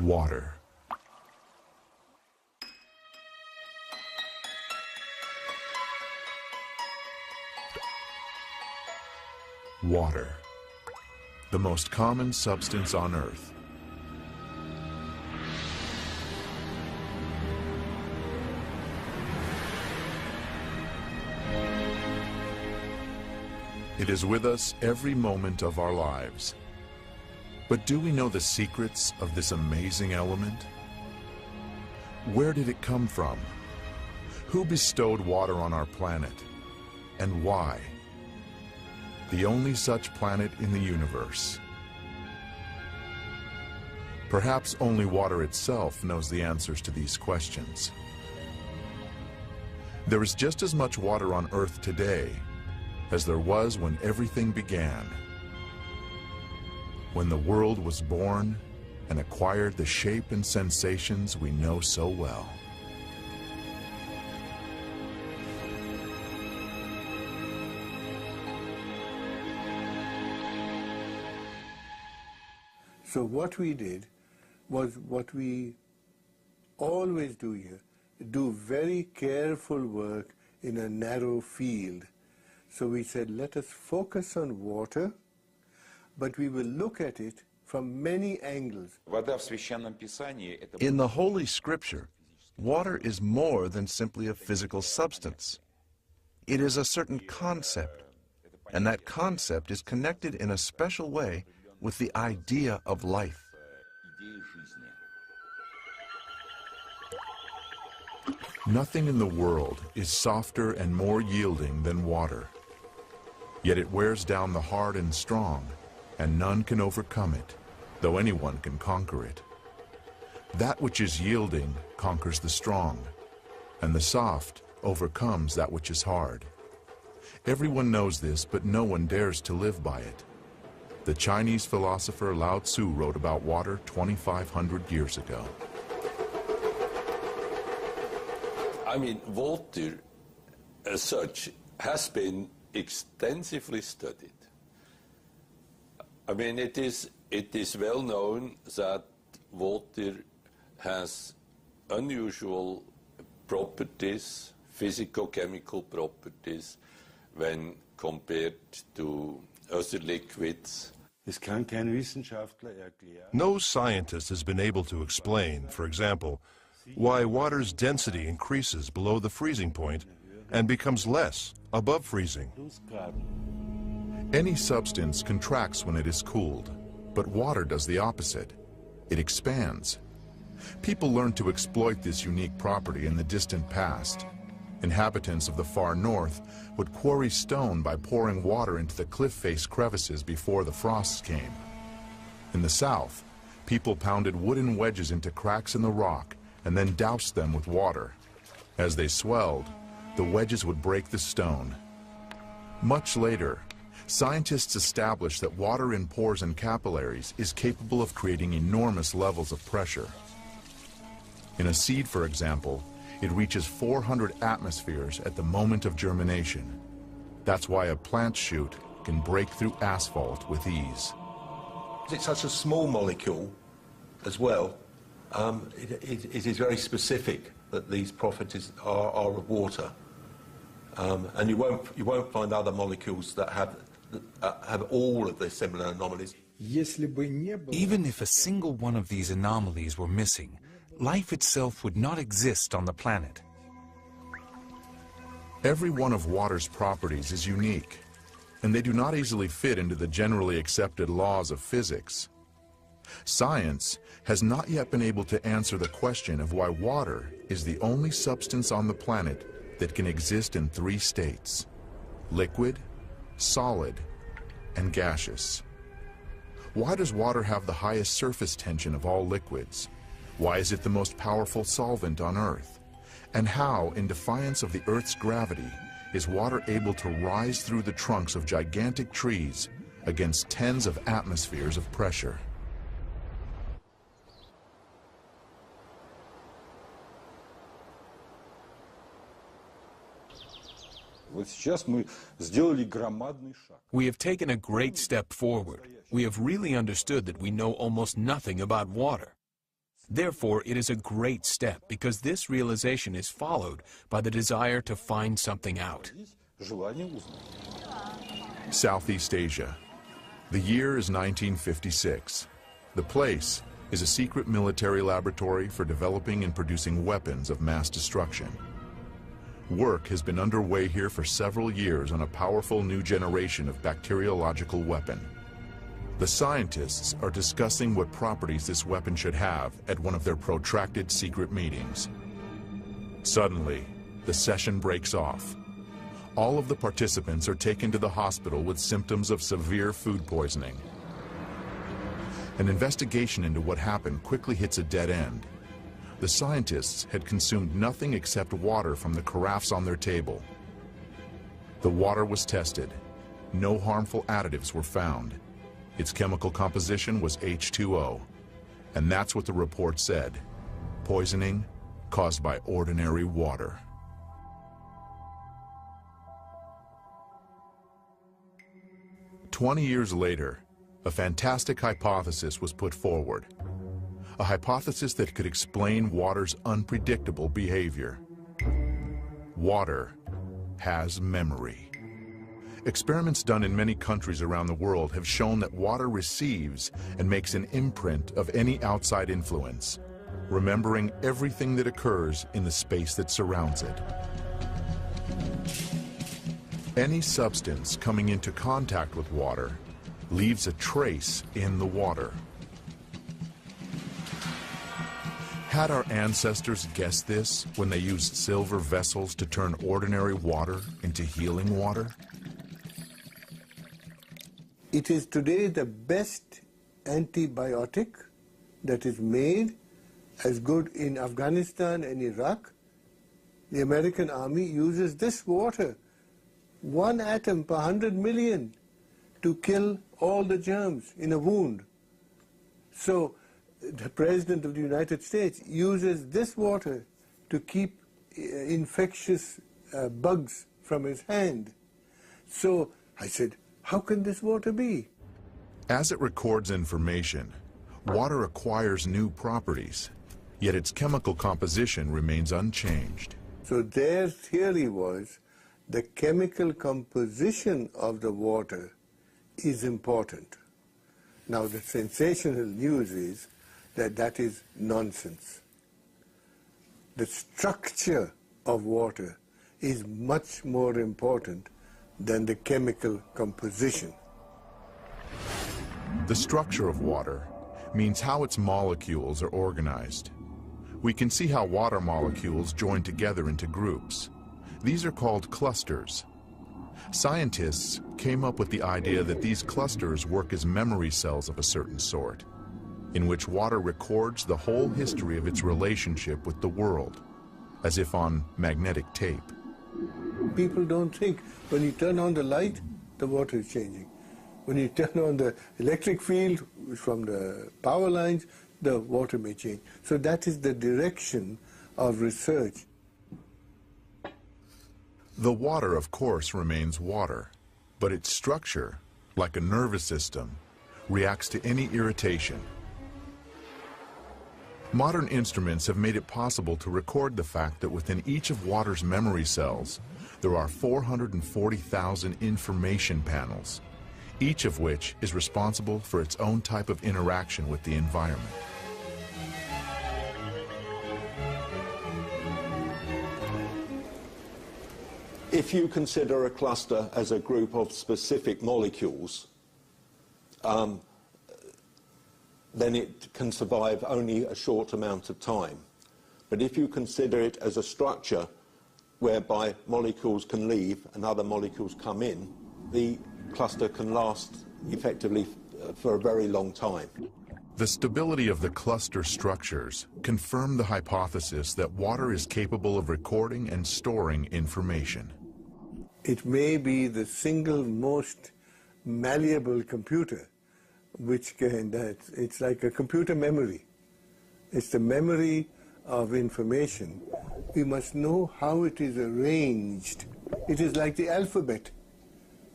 Water. Water, the most common substance on Earth. It is with us every moment of our lives. But do we know the secrets of this amazing element? Where did it come from? Who bestowed water on our planet? And why? The only such planet in the universe. Perhaps only water itself knows the answers to these questions. There is just as much water on Earth today as there was when everything began. When the world was born and acquired the shape and sensations we know so well. So what we did was what we always do here, do very careful work in a narrow field. So we said, let us focus on water, but we will look at it from many angles. In the Holy Scripture, water is more than simply a physical substance. It is a certain concept, and that concept is connected in a special way with the idea of life. Nothing in the world is softer and more yielding than water. Yet it wears down the hard and strong, and none can overcome it, though anyone can conquer it. That which is yielding conquers the strong, and the soft overcomes that which is hard. Everyone knows this, but no one dares to live by it. The Chinese philosopher Lao Tzu wrote about water 2,500 years ago. I mean, water as such has been extensively studied. I mean, it is well known that water has unusual properties, physico-chemical properties, when compared to other liquids. No scientist has been able to explain, for example, why water's density increases below the freezing point and becomes less above freezing. Any substance contracts when it is cooled, but water does the opposite. It expands. People learned to exploit this unique property in the distant past. Inhabitants of the far north would quarry stone by pouring water into the cliff face crevices before the frosts came. In the south, people pounded wooden wedges into cracks in the rock and then doused them with water. As they swelled, the wedges would break the stone. Much later, scientists established that water in pores and capillaries is capable of creating enormous levels of pressure. In a seed, for example, it reaches 400 atmospheres at the moment of germination. That's why a plant shoot can break through asphalt with ease. It's such a small molecule as well. It is very specific that these properties are of water. And you won't find other molecules that have all of the similar anomalies. Even if a single one of these anomalies were missing, life itself would not exist on the planet. Every one of water's properties is unique, and they do not easily fit into the generally accepted laws of physics. Science has not yet been able to answer the question of why water is the only substance on the planet that can exist in 3 states: liquid, solid, and gaseous. Why does water have the highest surface tension of all liquids? Why is it the most powerful solvent on Earth? And how, in defiance of the Earth's gravity, is water able to rise through the trunks of gigantic trees against tens of atmospheres of pressure? We have taken a great step forward. We have really understood that we know almost nothing about water. Therefore, it is a great step because this realization is followed by the desire to find something out. Southeast Asia. The year is 1956. The place is a secret military laboratory for developing and producing weapons of mass destruction. Work has been underway here for several years on a powerful new generation of bacteriological weapon. The scientists are discussing what properties this weapon should have at one of their protracted secret meetings. Suddenly, the session breaks off. All of the participants are taken to the hospital with symptoms of severe food poisoning. An investigation into what happened quickly hits a dead end. The scientists had consumed nothing except water from the carafes on their table. The water was tested. No harmful additives were found. Its chemical composition was H2O. And that's what the report said. Poisoning caused by ordinary water. "20 years later, a fantastic hypothesis was put forward. A hypothesis that could explain water's unpredictable behavior. Water has memory. Experiments done in many countries around the world have shown that water receives and makes an imprint of any outside influence, remembering everything that occurs in the space that surrounds it. Any substance coming into contact with water leaves a trace in the water. Had our ancestors guessed this when they used silver vessels to turn ordinary water into healing water? It is today the best antibiotic that is made, as good in Afghanistan and Iraq. The American army uses this water, 1 atom per 100 million, to kill all the germs in a wound. So the President of the United States uses this water to keep infectious bugs from his hand. So I said, how can this water be? As it records information, water acquires new properties, yet its chemical composition remains unchanged. So their theory was the chemical composition of the water is important. Now the sensational news is that that is nonsense. The structure of water is much more important than the chemical composition. The structure of water means how its molecules are organized. We can see how water molecules join together into groups. These are called clusters. Scientists came up with the idea that these clusters work as memory cells of a certain sort, in which water records the whole history of its relationship with the world, as if on magnetic tape. People don't think when you turn on the light, the water is changing. When you turn on the electric field from the power lines, the water may change. So that is the direction of research. The water, of course, remains water, but its structure, like a nervous system, reacts to any irritation. Modern instruments have made it possible to record the fact that within each of water's memory cells, there are 440,000 information panels, each of which is responsible for its own type of interaction with the environment. If you consider a cluster as a group of specific molecules, then it can survive only a short amount of time. But if you consider it as a structure whereby molecules can leave and other molecules come in, the cluster can last effectively for a very long time. The stability of the cluster structures confirm the hypothesis that water is capable of recording and storing information. It may be the single most malleable computer, which can, it's like a computer memory. It's the memory of information. We must know how it is arranged. It is like the alphabet.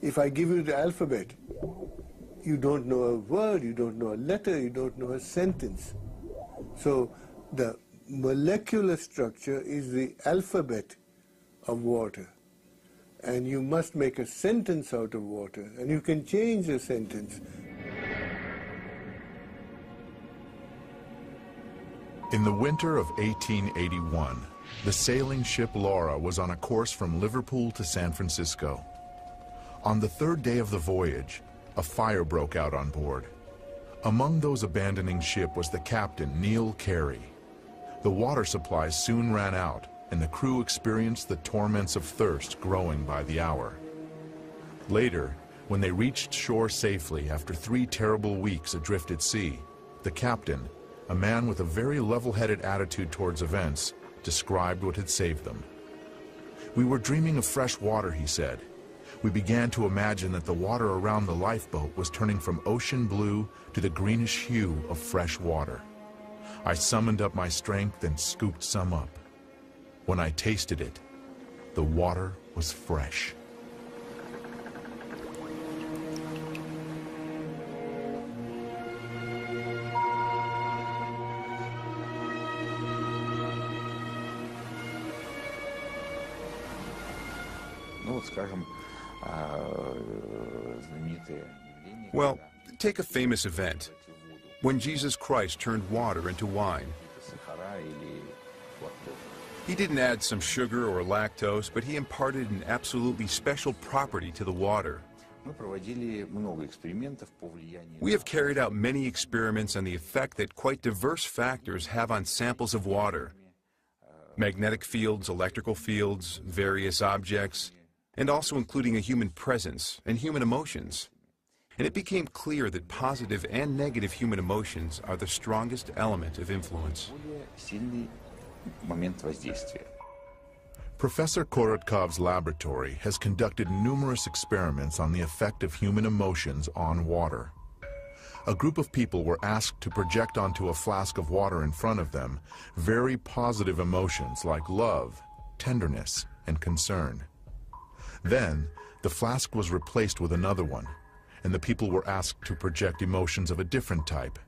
If I give you the alphabet, you don't know a word, you don't know a letter, you don't know a sentence. So The molecular structure is the alphabet of water. And you must make a sentence out of water, and you can change the sentence. In the winter of 1881, the sailing ship Laura was on a course from Liverpool to San Francisco. On the third day of the voyage, a fire broke out on board. Among those abandoning ship was the captain, Neil Carey. The water supply soon ran out, and the crew experienced the torments of thirst growing by the hour. Later, when they reached shore safely after 3 terrible weeks adrift at sea, the captain, a man with a very level-headed attitude towards events, described what had saved them. "We were dreaming of fresh water," he said. "We began to imagine that the water around the lifeboat was turning from ocean blue to the greenish hue of fresh water. I summoned up my strength and scooped some up. When I tasted it, the water was fresh." Well, take a famous event. When Jesus Christ turned water into wine. He didn't add some sugar or lactose, but he imparted an absolutely special property to the water. We have carried out many experiments on the effect that quite diverse factors have on samples of water. Magnetic fields, electrical fields, various objects, and also including a human presence and human emotions. And it became clear that positive and negative human emotions are the strongest element of influence. Professor Korotkov's laboratory has conducted numerous experiments on the effect of human emotions on water. A group of people were asked to project onto a flask of water in front of them very positive emotions like love, tenderness, and concern. Then, the flask was replaced with another one, and the people were asked to project emotions of a different type: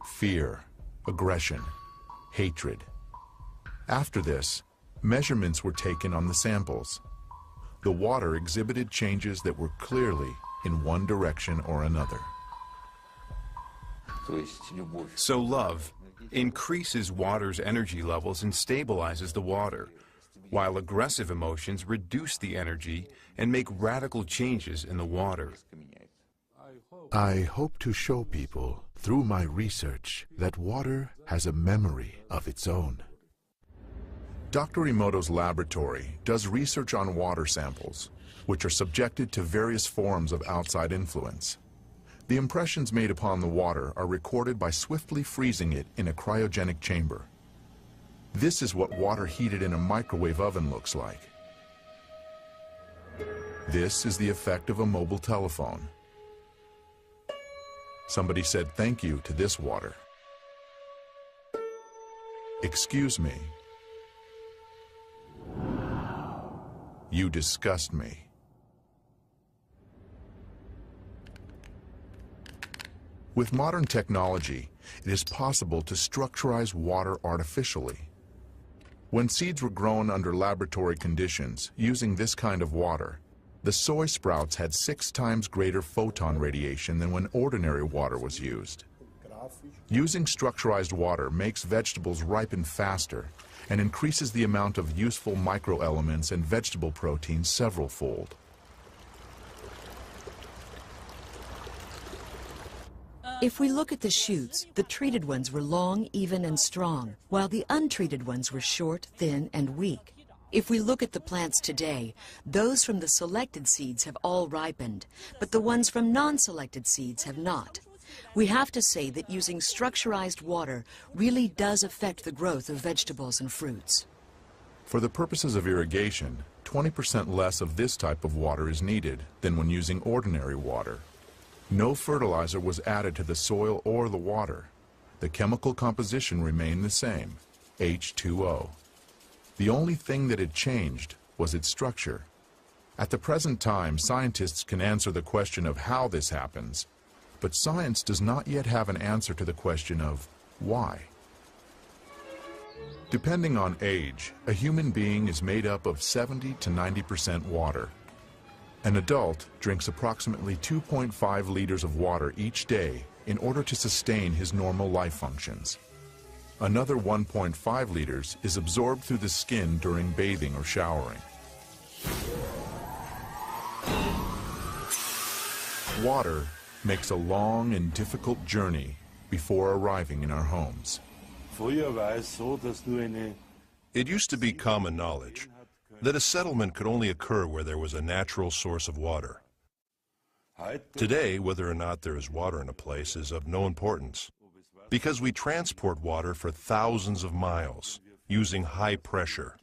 fear, aggression, hatred. After this, measurements were taken on the samples. The water exhibited changes that were clearly in one direction or another. So love increases water's energy levels and stabilizes the water, while aggressive emotions reduce the energy and make radical changes in the water. I hope to show people through my research that water has a memory of its own. Dr. Emoto's laboratory does research on water samples, which are subjected to various forms of outside influence. The impressions made upon the water are recorded by swiftly freezing it in a cryogenic chamber. This is what water heated in a microwave oven looks like. This is the effect of a mobile telephone. Somebody said thank you to this water. Excuse me. You disgust me. With modern technology, it is possible to structurize water artificially. When seeds were grown under laboratory conditions using this kind of water, the soy sprouts had 6 times greater photon radiation than when ordinary water was used. Using structurized water makes vegetables ripen faster and increases the amount of useful microelements and vegetable proteins several-fold. If we look at the shoots, the treated ones were long, even, and strong, while the untreated ones were short, thin, and weak. If we look at the plants today, those from the selected seeds have all ripened, but the ones from non-selected seeds have not. We have to say that using structurized water really does affect the growth of vegetables and fruits. For the purposes of irrigation, 20% less of this type of water is needed than when using ordinary water. No fertilizer was added to the soil or the water. The chemical composition remained the same, H2O. The only thing that had changed was its structure. At the present time, scientists can answer the question of how this happens, but science does not yet have an answer to the question of why. Depending on age, a human being is made up of 70 to 90% water. An adult drinks approximately 2.5 liters of water each day in order to sustain his normal life functions. Another 1.5 liters is absorbed through the skin during bathing or showering. Water makes a long and difficult journey before arriving in our homes. It used to be common knowledge that a settlement could only occur where there was a natural source of water. Today, whether or not there is water in a place is of no importance, because we transport water for thousands of miles using high pressure.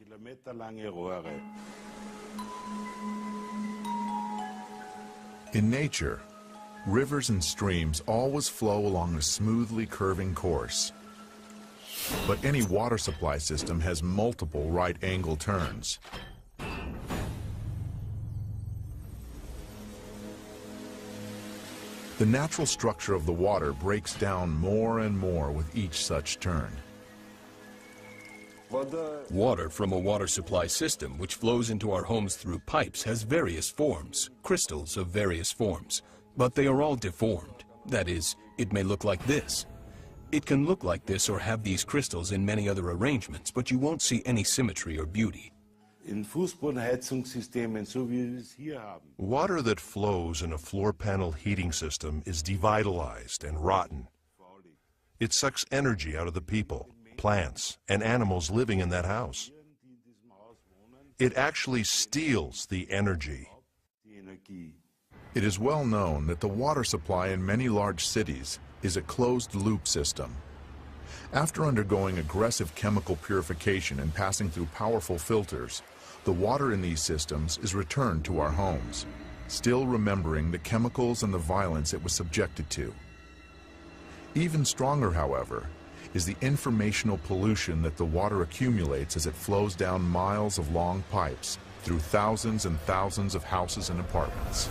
In nature, rivers and streams always flow along a smoothly curving course. But any water supply system has multiple right-angle turns. The natural structure of the water breaks down more and more with each such turn. Water from a water supply system which flows into our homes through pipes has various forms, crystals of various forms, but they are all deformed. That is, it may look like this. It can look like this or have these crystals in many other arrangements, but you won't see any symmetry or beauty. Water that flows in a floor panel heating system is devitalized and rotten. It sucks energy out of the people, plants, and animals living in that house. It actually steals the energy. It is well known that the water supply in many large cities is a closed-loop system. After undergoing aggressive chemical purification and passing through powerful filters, the water in these systems is returned to our homes, still remembering the chemicals and the violence it was subjected to. Even stronger, however, is the informational pollution that the water accumulates as it flows down miles of long pipes through thousands and thousands of houses and apartments.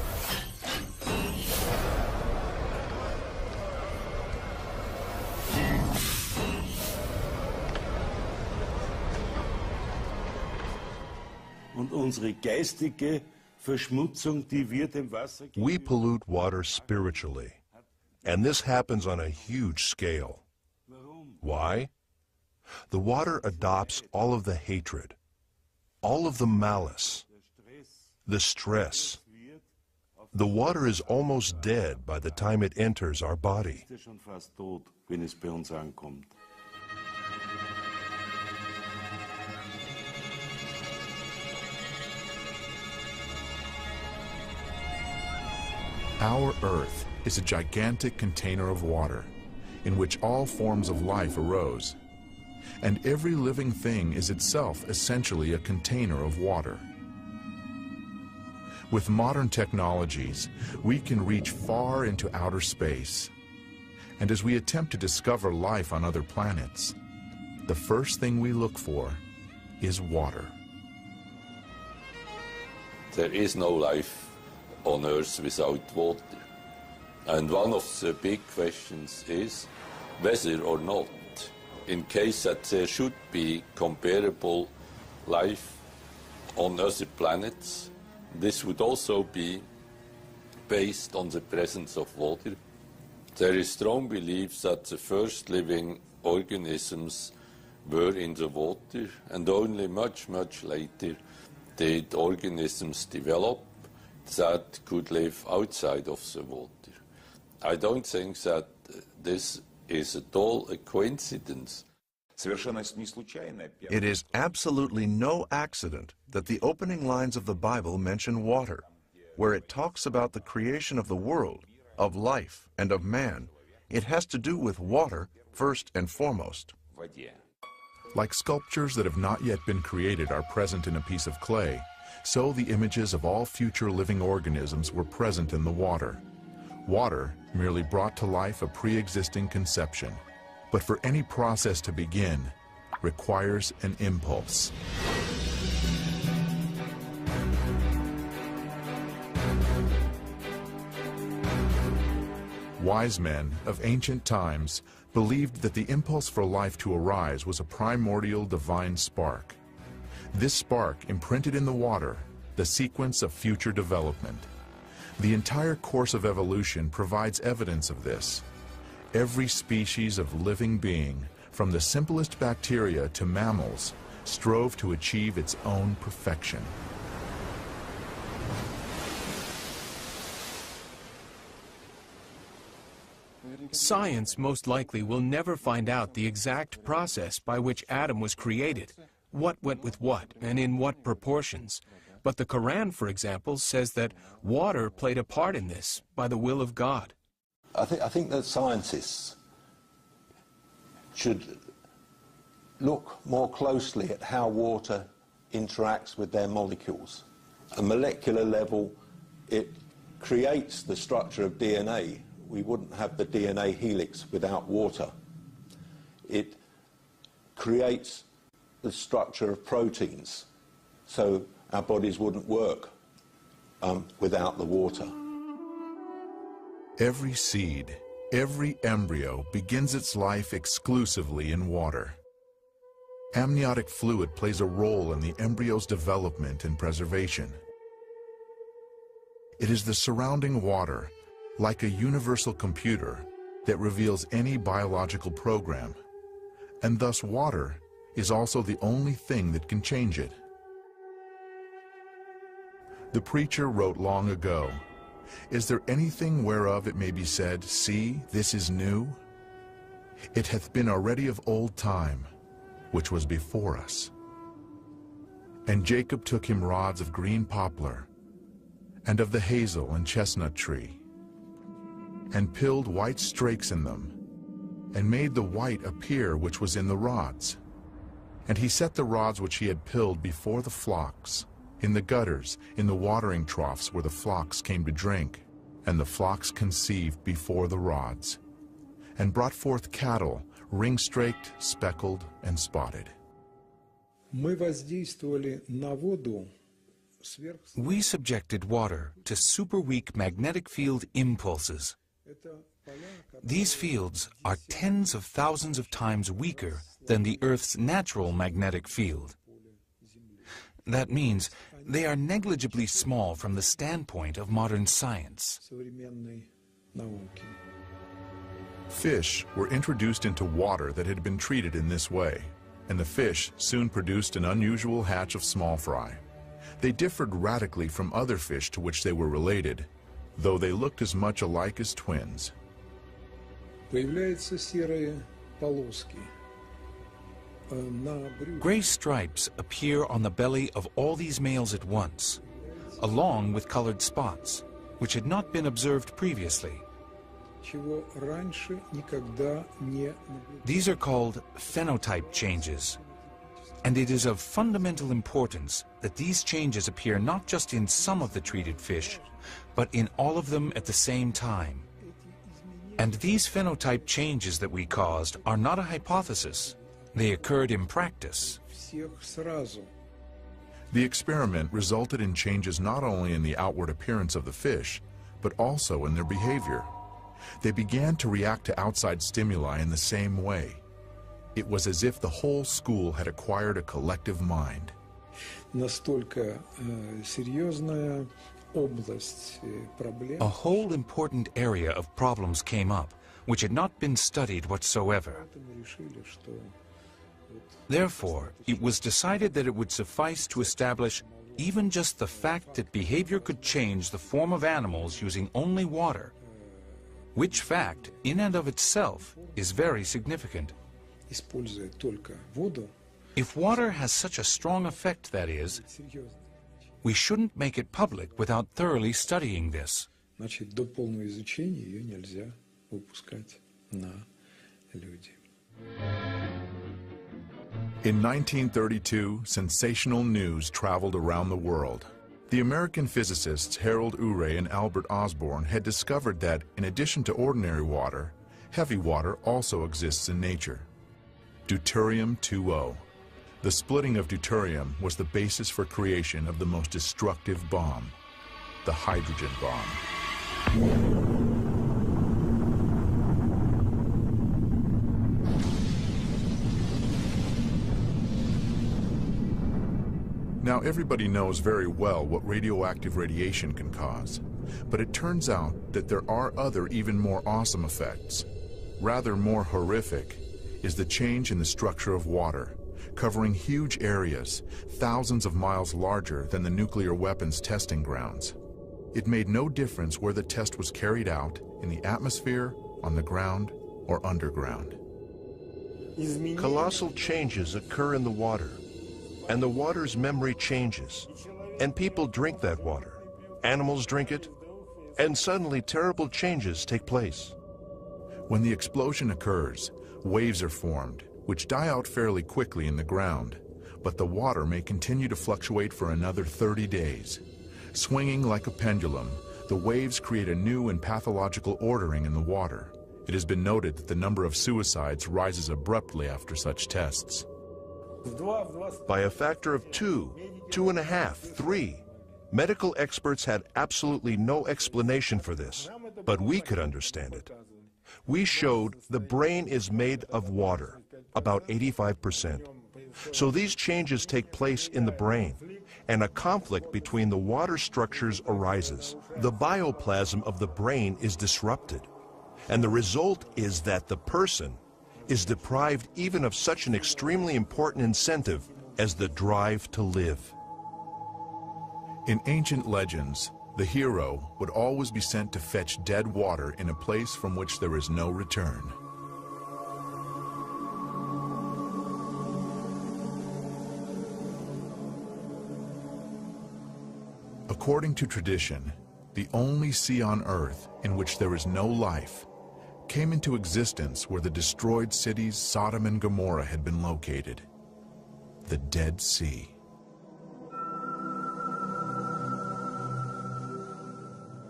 We pollute water spiritually, and this happens on a huge scale. Why? The water adopts all of the hatred, all of the malice, the stress. The water is almost dead by the time it enters our body. Our Earth is a gigantic container of water, in which all forms of life arose, and every living thing is itself essentially a container of water. With modern technologies, we can reach far into outer space, and as we attempt to discover life on other planets, the first thing we look for is water. There is no life on Earth without water. And one of the big questions is whether or not, in case that there should be comparable life on other planets, this would also be based on the presence of water. There is strong belief that the first living organisms were in the water, and only much, much later did organisms develop that could live outside of the water. I don't think that this is at all a coincidence. It is absolutely no accident that the opening lines of the Bible mention water, where it talks about the creation of the world, of life, and of man. It has to do with water first and foremost. Like sculptures that have not yet been created are present in a piece of clay, so the images of all future living organisms were present in the water. Water merely brought to life a pre-existing conception, but for any process to begin, requires an impulse. Wise men of ancient times believed that the impulse for life to arise was a primordial divine spark. This spark imprinted in the water the sequence of future development. The entire course of evolution provides evidence of this. Every species of living being, from the simplest bacteria to mammals, strove to achieve its own perfection. Science most likely will never find out the exact process by which Adam was created, what went with what, and in what proportions. But the Quran, for example, says that water played a part in this by the will of God. I think that scientists should look more closely at how water interacts with their molecules. At a molecular level, it creates the structure of DNA. We wouldn't have the DNA helix without water. It creates the structure of proteins, so our bodies wouldn't work without the water. Every seed, every embryo begins its life exclusively in water. Amniotic fluid plays a role in the embryo's development and preservation. It is the surrounding water, like a universal computer, that reveals any biological program, and thus water is also the only thing that can change it. The preacher wrote long ago, "Is there anything whereof it may be said, See, this is new? It hath been already of old time, which was before us. And Jacob took him rods of green poplar, and of the hazel and chestnut tree, and pilled white strakes in them, and made the white appear which was in the rods. And he set the rods which he had pilled before the flocks, in the gutters, in the watering troughs where the flocks came to drink, and the flocks conceived before the rods, and brought forth cattle, ring-straked, speckled, and spotted." We subjected water to super-weak magnetic field impulses. These fields are tens of thousands of times weaker than the Earth's natural magnetic field. That means they are negligibly small from the standpoint of modern science. Fish were introduced into water that had been treated in this way, and the fish soon produced an unusual hatch of small fry. They differed radically from other fish to which they were related, though they looked as much alike as twins. Gray stripes appear on the belly of all these males at once, along with colored spots, which had not been observed previously. These are called phenotype changes, and it is of fundamental importance that these changes appear not just in some of the treated fish, but in all of them at the same time. And these phenotype changes that we caused are not a hypothesis. They occurred in practice. The experiment resulted in changes not only in the outward appearance of the fish, but also in their behavior. They began to react to outside stimuli in the same way. It was as if the whole school had acquired a collective mind. A whole important area of problems came up, which had not been studied whatsoever. Therefore, it was decided that it would suffice to establish even just the fact that behavior could change the form of animals using only water, which fact, in and of itself, is very significant. If water has such a strong effect, that is, we shouldn't make it public without thoroughly studying this. In 1932, sensational news traveled around the world. The American physicists Harold Urey and Albert Osborne had discovered that, in addition to ordinary water, heavy water also exists in nature. Deuterium-2O. The splitting of deuterium was the basis for creation of the most destructive bomb, the hydrogen bomb. Now, everybody knows very well what radioactive radiation can cause, but it turns out that there are other even more awesome effects. Rather more horrific is the change in the structure of water, covering huge areas, thousands of miles larger than the nuclear weapons testing grounds. It made no difference where the test was carried out, in the atmosphere, on the ground, or underground. Colossal changes occur in the water, and the water's memory changes, and people drink that water. Animals drink it, and suddenly terrible changes take place. When the explosion occurs, waves are formed, which die out fairly quickly in the ground, but the water may continue to fluctuate for another 30 days. Swinging like a pendulum, the waves create a new and pathological ordering in the water. It has been noted that the number of suicides rises abruptly after such tests. By a factor of 2, 2.5, 3. Medical experts had absolutely no explanation for this, but we could understand it. We showed the brain is made of water, about 85%. So these changes take place in the brain, and a conflict between the water structures arises. The bioplasm of the brain is disrupted, and the result is that the person is deprived even of such an extremely important incentive as the drive to live. In ancient legends, the hero would always be sent to fetch dead water in a place from which there is no return. According to tradition, the only sea on Earth in which there is no life came into existence where the destroyed cities Sodom and Gomorrah had been located: the Dead Sea.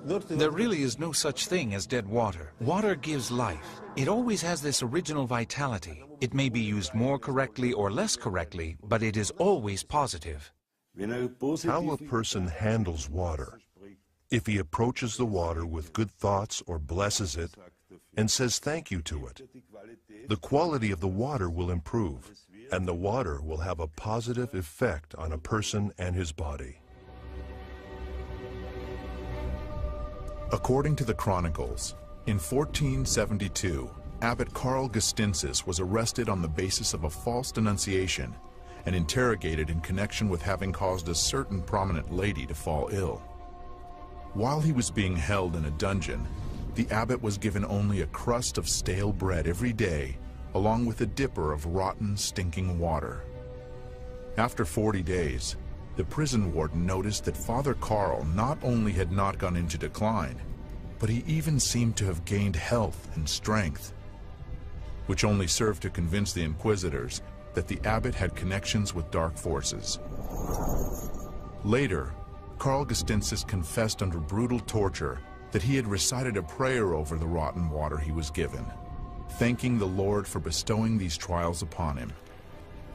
There really is no such thing as dead water. Water gives life. It always has this original vitality. It may be used more correctly or less correctly, but it is always positive. How a person handles water, if he approaches the water with good thoughts or blesses it and says thank you to it, the quality of the water will improve, and the water will have a positive effect on a person and his body. According to the chronicles, in 1472, Abbot Karl Gestinsis was arrested on the basis of a false denunciation and interrogated in connection with having caused a certain prominent lady to fall ill. While he was being held in a dungeon, the abbot was given only a crust of stale bread every day, along with a dipper of rotten, stinking water. After 40 days, the prison warden noticed that Father Karl not only had not gone into decline, but he even seemed to have gained health and strength, which only served to convince the inquisitors that the abbot had connections with dark forces. Later, Karl Gestinsis confessed under brutal torture that he had recited a prayer over the rotten water he was given, thanking the Lord for bestowing these trials upon him.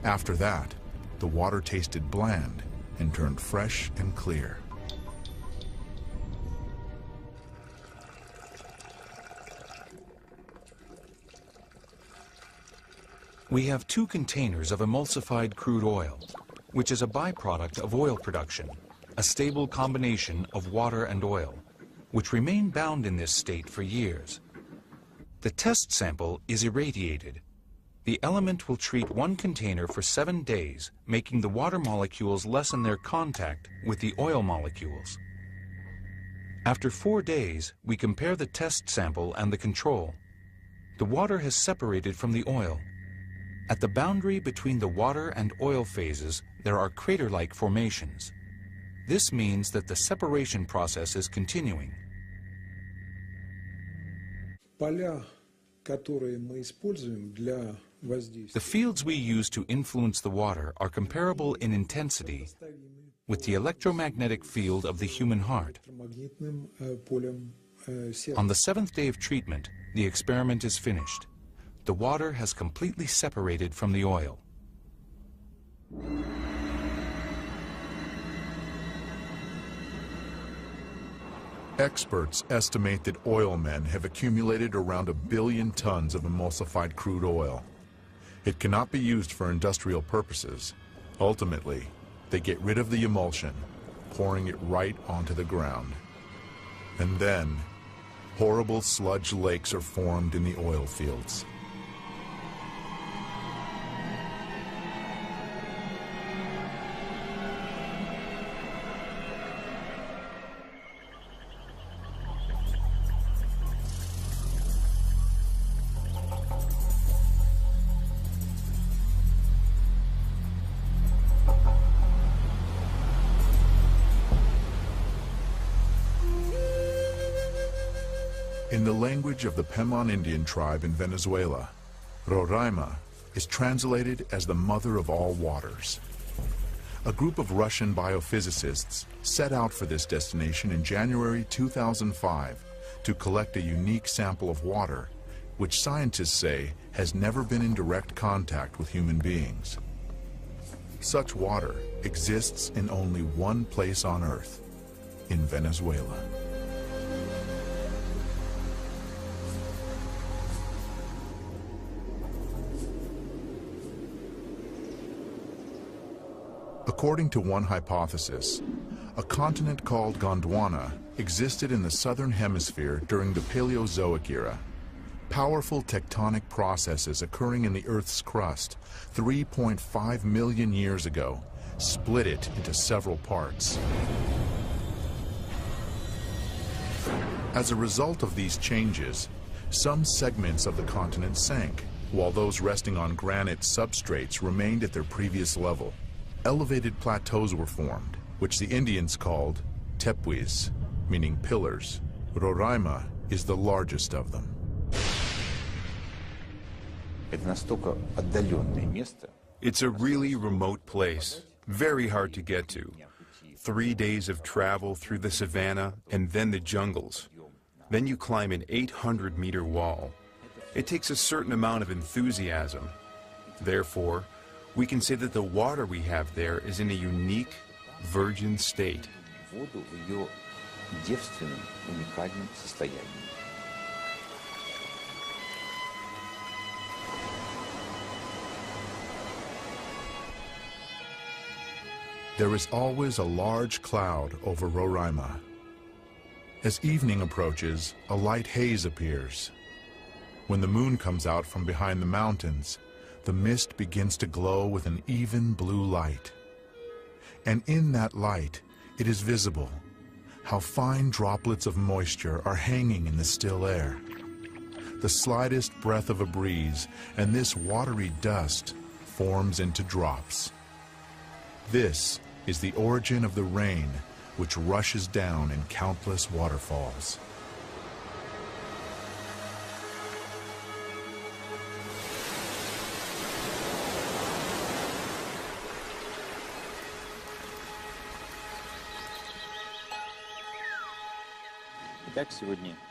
After that, the water tasted bland and turned fresh and clear. We have 2 containers of emulsified crude oil, which is a byproduct of oil production, a stable combination of water and oil, which remain bound in this state for years. The test sample is irradiated. The element will treat 1 container for 7 days, making the water molecules lessen their contact with the oil molecules. After 4 days, we compare the test sample and the control. The water has separated from the oil. At the boundary between the water and oil phases, there are crater-like formations. This means that the separation process is continuing. The fields we use to influence the water are comparable in intensity with the electromagnetic field of the human heart. On the 7th day of treatment, the experiment is finished. The water has completely separated from the oil. Experts estimate that oil men have accumulated around 1 billion tons of emulsified crude oil. It cannot be used for industrial purposes. Ultimately, They get rid of the emulsion, pouring it right onto the ground. And then, horrible sludge lakes are formed in the oil fields. In the language of the Pemon Indian tribe in Venezuela, Roraima is translated as the mother of all waters. A group of Russian biophysicists set out for this destination in January 2005 to collect a unique sample of water, which scientists say has never been in direct contact with human beings. Such water exists in only one place on Earth, in Venezuela. According to one hypothesis, a continent called Gondwana existed in the southern hemisphere during the Paleozoic era. Powerful tectonic processes occurring in the Earth's crust 3.5 million years ago split it into several parts. As a result of these changes, some segments of the continent sank, while those resting on granite substrates remained at their previous level. Elevated plateaus were formed, which the Indians called tepuis, meaning pillars. Roraima is the largest of them. It's a really remote place, very hard to get to. 3 days of travel through the savannah and then the jungles. Then you climb an 800-meter wall. It takes a certain amount of enthusiasm. Therefore, we can say that the water we have there is in a unique, virgin state. There is always a large cloud over Roraima. As evening approaches, a light haze appears. When the moon comes out from behind the mountains, the mist begins to glow with an even blue light. And in that light, it is visible how fine droplets of moisture are hanging in the still air. The slightest breath of a breeze, and this watery dust forms into drops. This is the origin of the rain, which rushes down in countless waterfalls.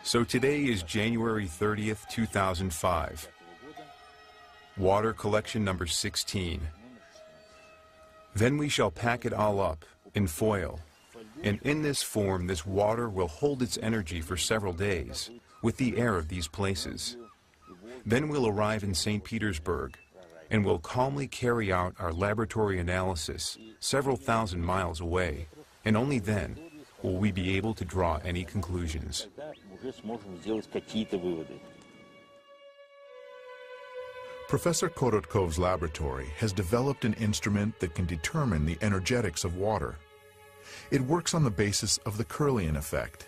So today is January 30th, 2005. Water collection number 16. Then we shall pack it all up in foil, and in this form this water will hold its energy for several days with the air of these places. Then we'll arrive in St. Petersburg, and we'll calmly carry out our laboratory analysis several thousand miles away, and only then will we be able to draw any conclusions. Professor Korotkov's laboratory has developed an instrument that can determine the energetics of water. It works on the basis of the Kirlian effect.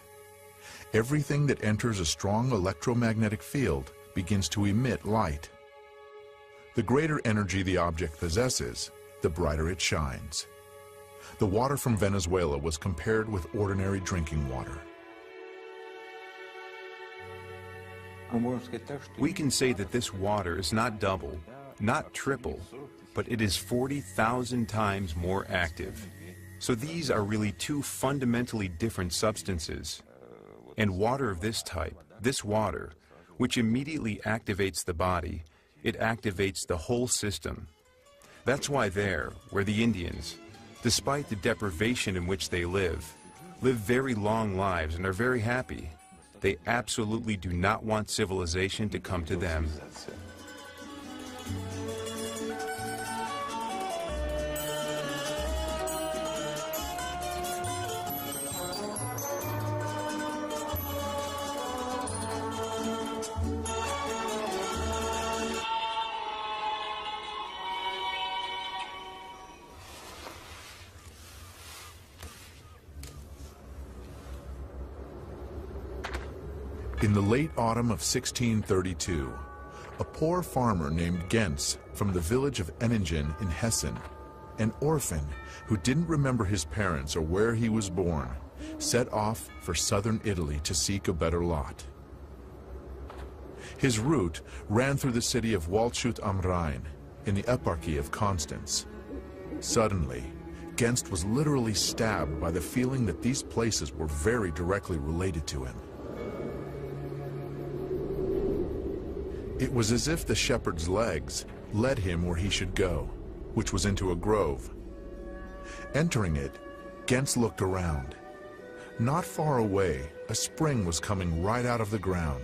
Everything that enters a strong electromagnetic field begins to emit light. The greater energy the object possesses, the brighter it shines. The water from Venezuela was compared with ordinary drinking water. We can say that this water is not double, not triple, but it is 40,000 times more active. So these are really two fundamentally different substances. And water of this type, this water, which immediately activates the body, it activates the whole system. That's why there, where the Indians, despite the deprivation in which they live very long lives and are very happy. They absolutely do not want civilization to come to them. In the late autumn of 1632, a poor farmer named Gens from the village of Enningen in Hessen, an orphan who didn't remember his parents or where he was born, set off for southern Italy to seek a better lot. His route ran through the city of Waldshut am Rhein in the eparchy of Constance. Suddenly, Gens was literally stabbed by the feeling that these places were very directly related to him. It was as if the shepherd's legs led him where he should go, which was into a grove. Entering it, Gens looked around. Not far away, a spring was coming right out of the ground.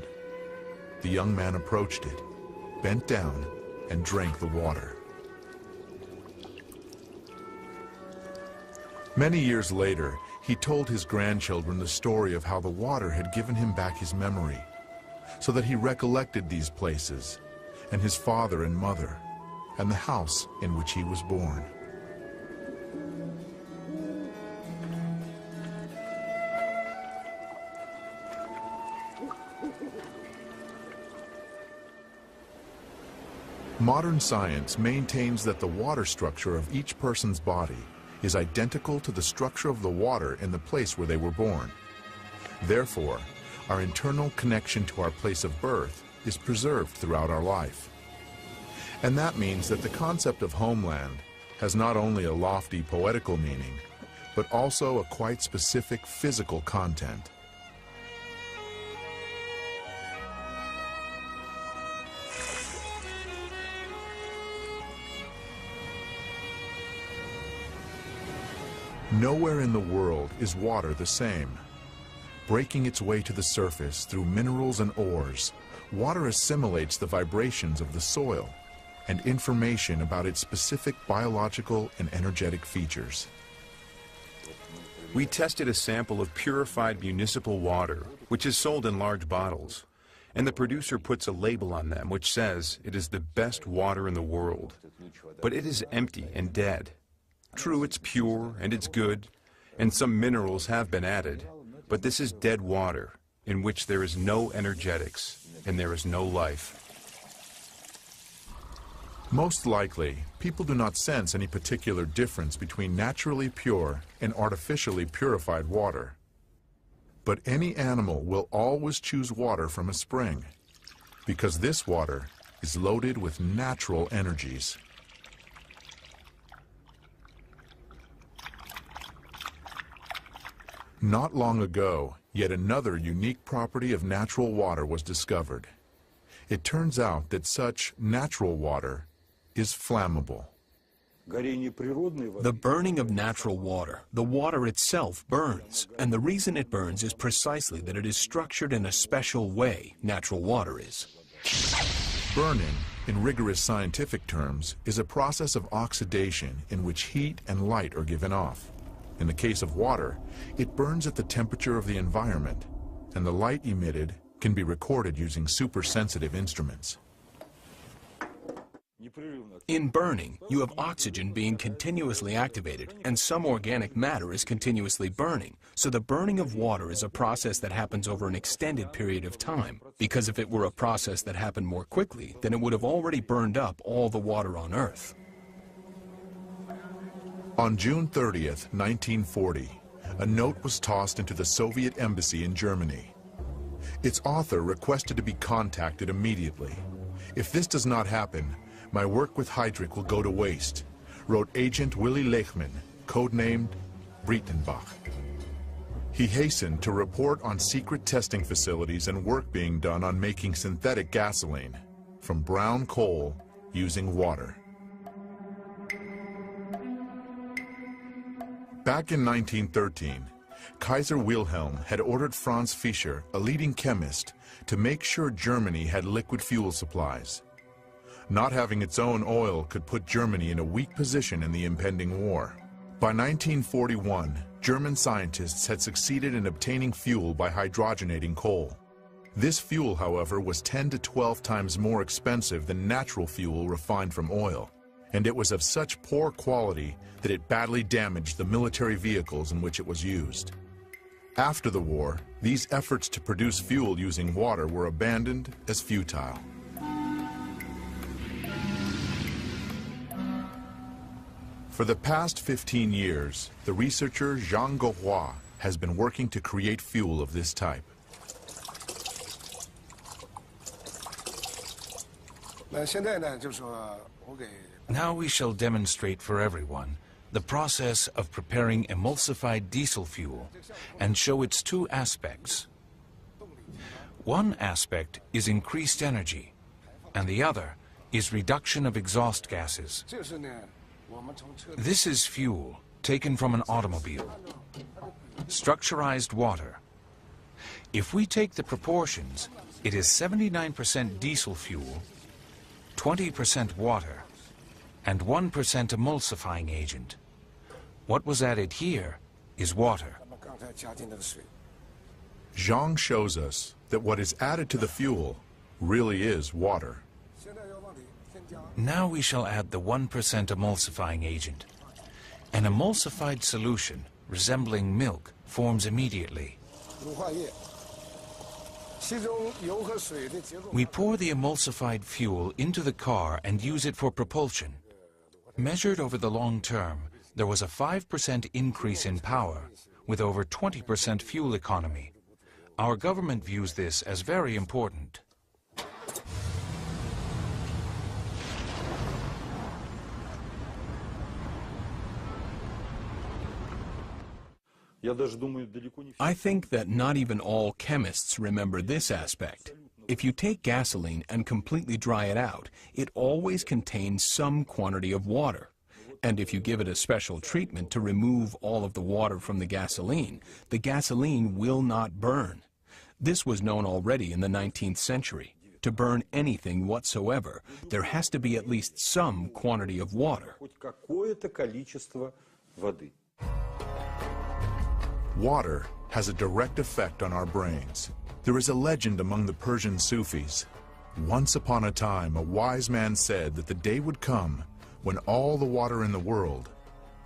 The young man approached it, bent down, and drank the water. Many years later, he told his grandchildren the story of how the water had given him back his memory, so that he recollected these places, and his father and mother, and the house in which he was born. Modern science maintains that the water structure of each person's body is identical to the structure of the water in the place where they were born. Therefore, our internal connection to our place of birth is preserved throughout our life. And that means that the concept of homeland has not only a lofty poetical meaning, but also a quite specific physical content. Nowhere in the world is water the same. Breaking its way to the surface through minerals and ores, water assimilates the vibrations of the soil and information about its specific biological and energetic features. We tested a sample of purified municipal water, which is sold in large bottles, and the producer puts a label on them which says it is the best water in the world, but it is empty and dead. True, it's pure and it's good, and some minerals have been added, but this is dead water in which there is no energetics and there is no life. Most likely, people do not sense any particular difference between naturally pure and artificially purified water. But any animal will always choose water from a spring, because this water is loaded with natural energies. Not long ago, yet another unique property of natural water was discovered. It turns out that such natural water is flammable. The burning of natural water, the water itself burns, and the reason it burns is precisely that it is structured in a special way, natural water is. Burning, in rigorous scientific terms, is a process of oxidation in which heat and light are given off. In the case of water, it burns at the temperature of the environment, and the light emitted can be recorded using super-sensitive instruments. In burning, you have oxygen being continuously activated, and some organic matter is continuously burning. So the burning of water is a process that happens over an extended period of time, because if it were a process that happened more quickly, then it would have already burned up all the water on Earth. On June 30th, 1940, a note was tossed into the Soviet embassy in Germany. Its author requested to be contacted immediately. If this does not happen, my work with Heydrich will go to waste, wrote Agent Willy Lechman, codenamed Breitenbach. He hastened to report on secret testing facilities and work being done on making synthetic gasoline from brown coal using water. Back in 1913, Kaiser Wilhelm had ordered Franz Fischer, a leading chemist, to make sure Germany had liquid fuel supplies. Not having its own oil could put Germany in a weak position in the impending war. By 1941, German scientists had succeeded in obtaining fuel by hydrogenating coal. This fuel, however, was 10 to 12 times more expensive than natural fuel refined from oil, and it was of such poor quality that it badly damaged the military vehicles in which it was used. After the war, these efforts to produce fuel using water were abandoned as futile. For the past 15 years, the researcher Zhang Guohua has been working to create fuel of this type. Now we shall demonstrate for everyone the process of preparing emulsified diesel fuel and show its two aspects. One aspect is increased energy, and the other is reduction of exhaust gases. This is fuel taken from an automobile. Structurized water. If we take the proportions, it is 79% diesel fuel, 20% water, and 1% emulsifying agent. What was added here is water. Zhang shows us that what is added to the fuel really is water. Now we shall add the 1% emulsifying agent. An emulsified solution resembling milk forms immediately. We pour the emulsified fuel into the car and use it for propulsion. Measured over the long term, there was a 5% increase in power, with over 20% fuel economy. Our government views this as very important. I think that not even all chemists remember this aspect. If you take gasoline and completely dry it out, it always contains some quantity of water. And if you give it a special treatment to remove all of the water from the gasoline will not burn. This was known already in the 19th century. To burn anything whatsoever, there has to be at least some quantity of water. Water has a direct effect on our brains. There is a legend among the Persian Sufis. Once upon a time, a wise man said that the day would come when all the water in the world,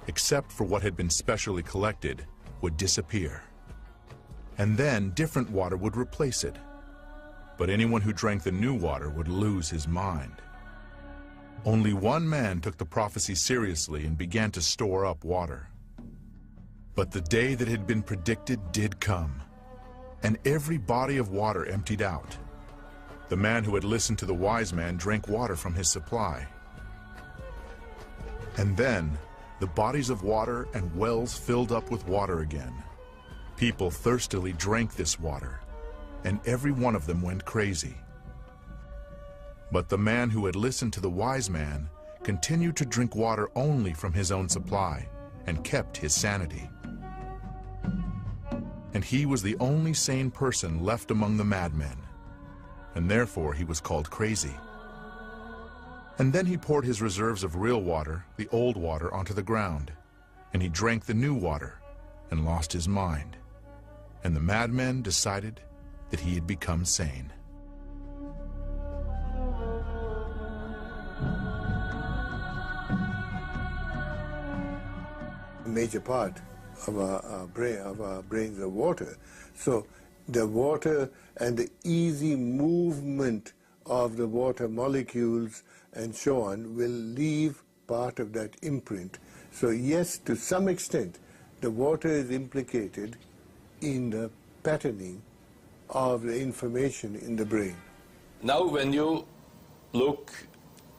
except for what had been specially collected, would disappear. And then different water would replace it. But anyone who drank the new water would lose his mind. Only one man took the prophecy seriously and began to store up water. But the day that had been predicted did come, and every body of water emptied out. The man who had listened to the wise man drank water from his supply. And then the bodies of water and wells filled up with water again. People thirstily drank this water, and every one of them went crazy. But the man who had listened to the wise man continued to drink water only from his own supply and kept his sanity. And he was the only sane person left among the madmen, and therefore he was called crazy. And then he poured his reserves of real water, the old water, onto the ground, and he drank the new water and lost his mind. And the madmen decided that he had become sane. A major part of our brains are water. So the water and the easy movement of the water molecules and so on will leave part of that imprint. So yes, to some extent, the water is implicated in the patterning of the information in the brain. Now when you look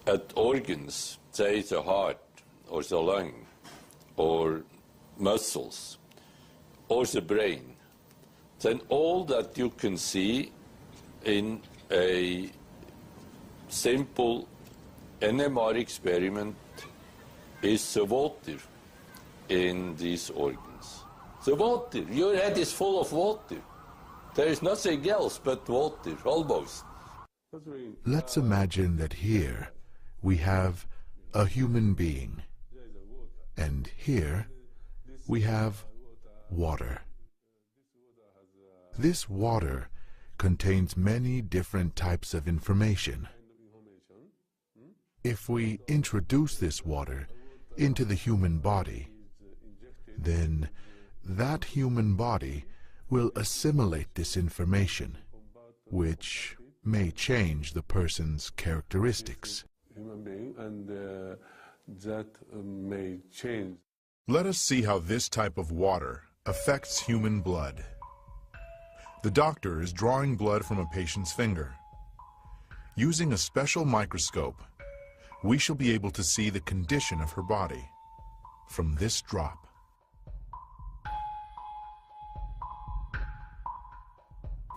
at organs, say the heart or the lung or muscles or the brain, then all that you can see in a simple NMR experiment is the water in these organs. The water, your head is full of water. There is nothing else but water, almost. Let's imagine that here we have a human being, and here we have water. This water contains many different types of information. If we introduce this water into the human body, then that human body will assimilate this information, which may change the person's characteristics. Human being, and that may change. Let us see how this type of water affects human blood. The doctor is drawing blood from a patient's finger. Using a special microscope, we shall be able to see the condition of her body from this drop.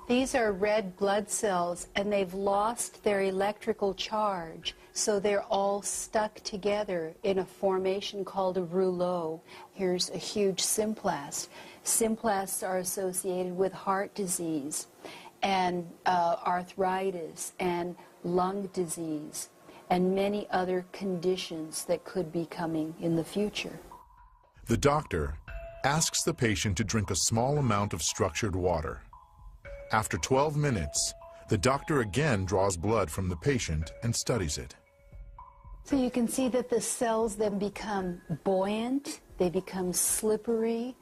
These are red blood cells, and they've lost their electrical charge, so they're all stuck together in a formation called a rouleau. Here's a huge symplast. Symplasts are associated with heart disease and arthritis and lung disease and many other conditions that could be coming in the future. The doctor asks the patient to drink a small amount of structured water. After 12 minutes, the doctor again draws blood from the patient and studies it. So you can see that the cells then become buoyant, they become slippery,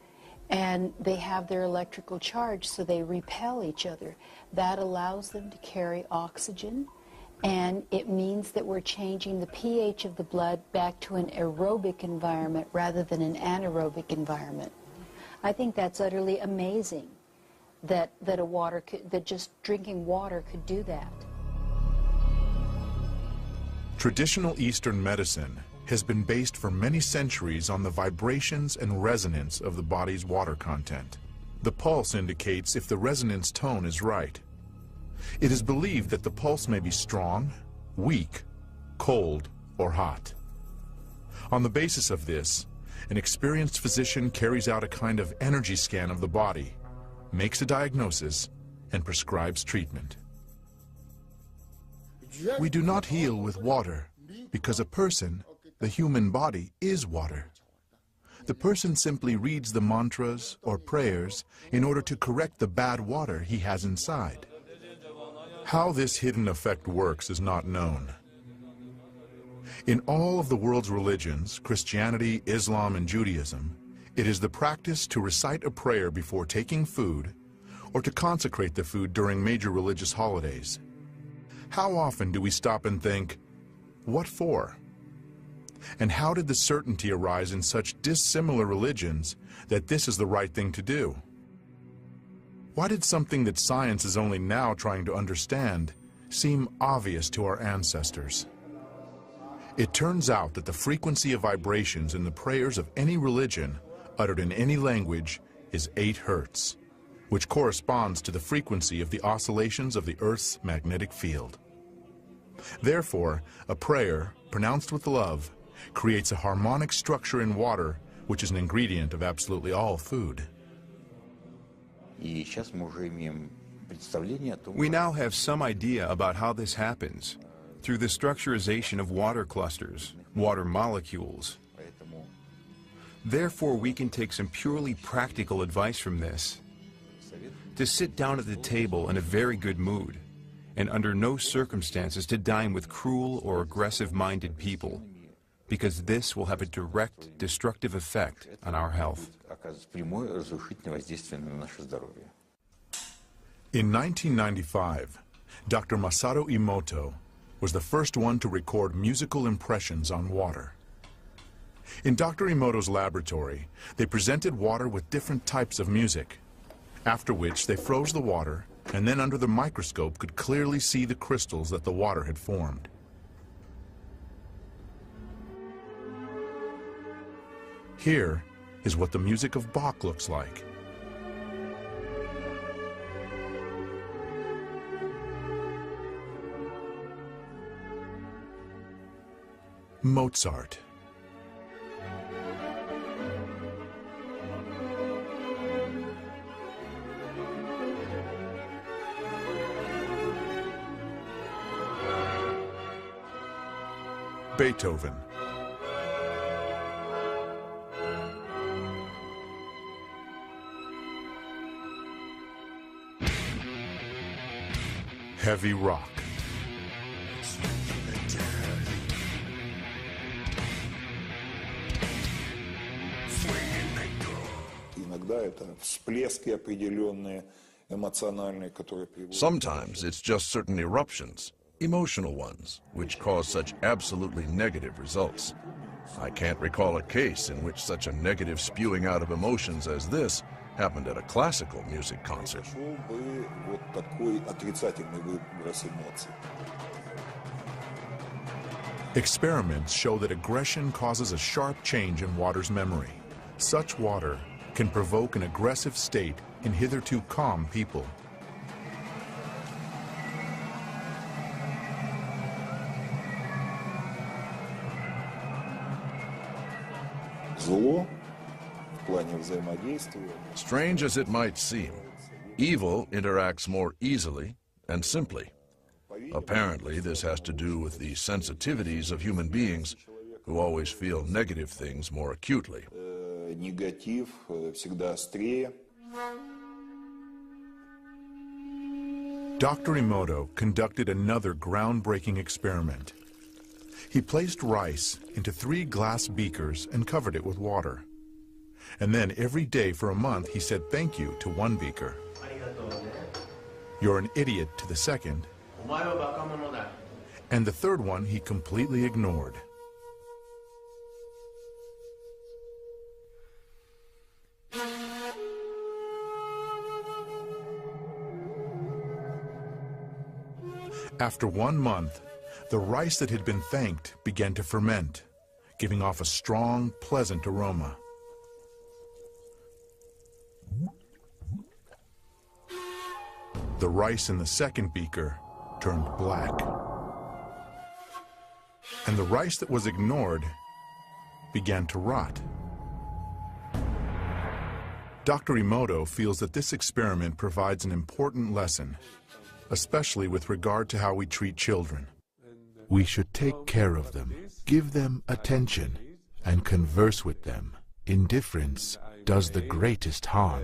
and they have their electrical charge, so they repel each other. That allows them to carry oxygen, and it means that we're changing the pH of the blood back to an aerobic environment rather than an anaerobic environment. I think that's utterly amazing that just drinking water could do that. Traditional Eastern medicine has been based for many centuries on the vibrations and resonance of the body's water content. The pulse indicates if the resonance tone is right. It is believed that the pulse may be strong, weak, cold, or hot. On the basis of this, an experienced physician carries out a kind of energy scan of the body, makes a diagnosis, and prescribes treatment. We do not heal with water because a person, the human body, is water. The person simply reads the mantras or prayers in order to correct the bad water he has inside. How this hidden effect works is not known. In all of the world's religions, Christianity, Islam, and Judaism, it is the practice to recite a prayer before taking food or to consecrate the food during major religious holidays. How often do we stop and think, what for? And how did the certainty arise in such dissimilar religions that this is the right thing to do? Why did something that science is only now trying to understand seem obvious to our ancestors? It turns out that the frequency of vibrations in the prayers of any religion uttered in any language is 8 Hertz, which corresponds to the frequency of the oscillations of the Earth's magnetic field. Therefore, a prayer, pronounced with love, creates a harmonic structure in water, which is an ingredient of absolutely all food. We now have some idea about how this happens through the structurization of water clusters, water molecules. Therefore, we can take some purely practical advice from this. To sit down at the table in a very good mood, and under no circumstances to dine with cruel or aggressive-minded people, because this will have a direct destructive effect on our health. In 1995, Dr. Masaru Emoto was the first one to record musical impressions on water. In Dr. Emoto's laboratory, they presented water with different types of music, after which they froze the water and then under the microscope could clearly see the crystals that the water had formed. Here is what the music of Bach looks like. Mozart. Beethoven. Heavy rock. Sometimes it's just certain eruptions, emotional ones, which cause such absolutely negative results. I can't recall a case in which such a negative spewing out of emotions as this happened at a classical music concert. Experiments show that aggression causes a sharp change in water's memory. Such water can provoke an aggressive state in hitherto calm people. Strange as it might seem, evil interacts more easily and simply. Apparently, this has to do with the sensitivities of human beings who always feel negative things more acutely. Dr. Emoto conducted another groundbreaking experiment. He placed rice into 3 glass beakers and covered it with water. And then every day for a month he said thank you to one beaker. You're an idiot to the second. And the third one he completely ignored. After 1 month, the rice that had been thanked began to ferment, giving off a strong, pleasant aroma. The rice in the second beaker turned black. And the rice that was ignored began to rot. Dr. Emoto feels that this experiment provides an important lesson, especially with regard to how we treat children. We should take care of them, give them attention, and converse with them. Indifference does the greatest harm.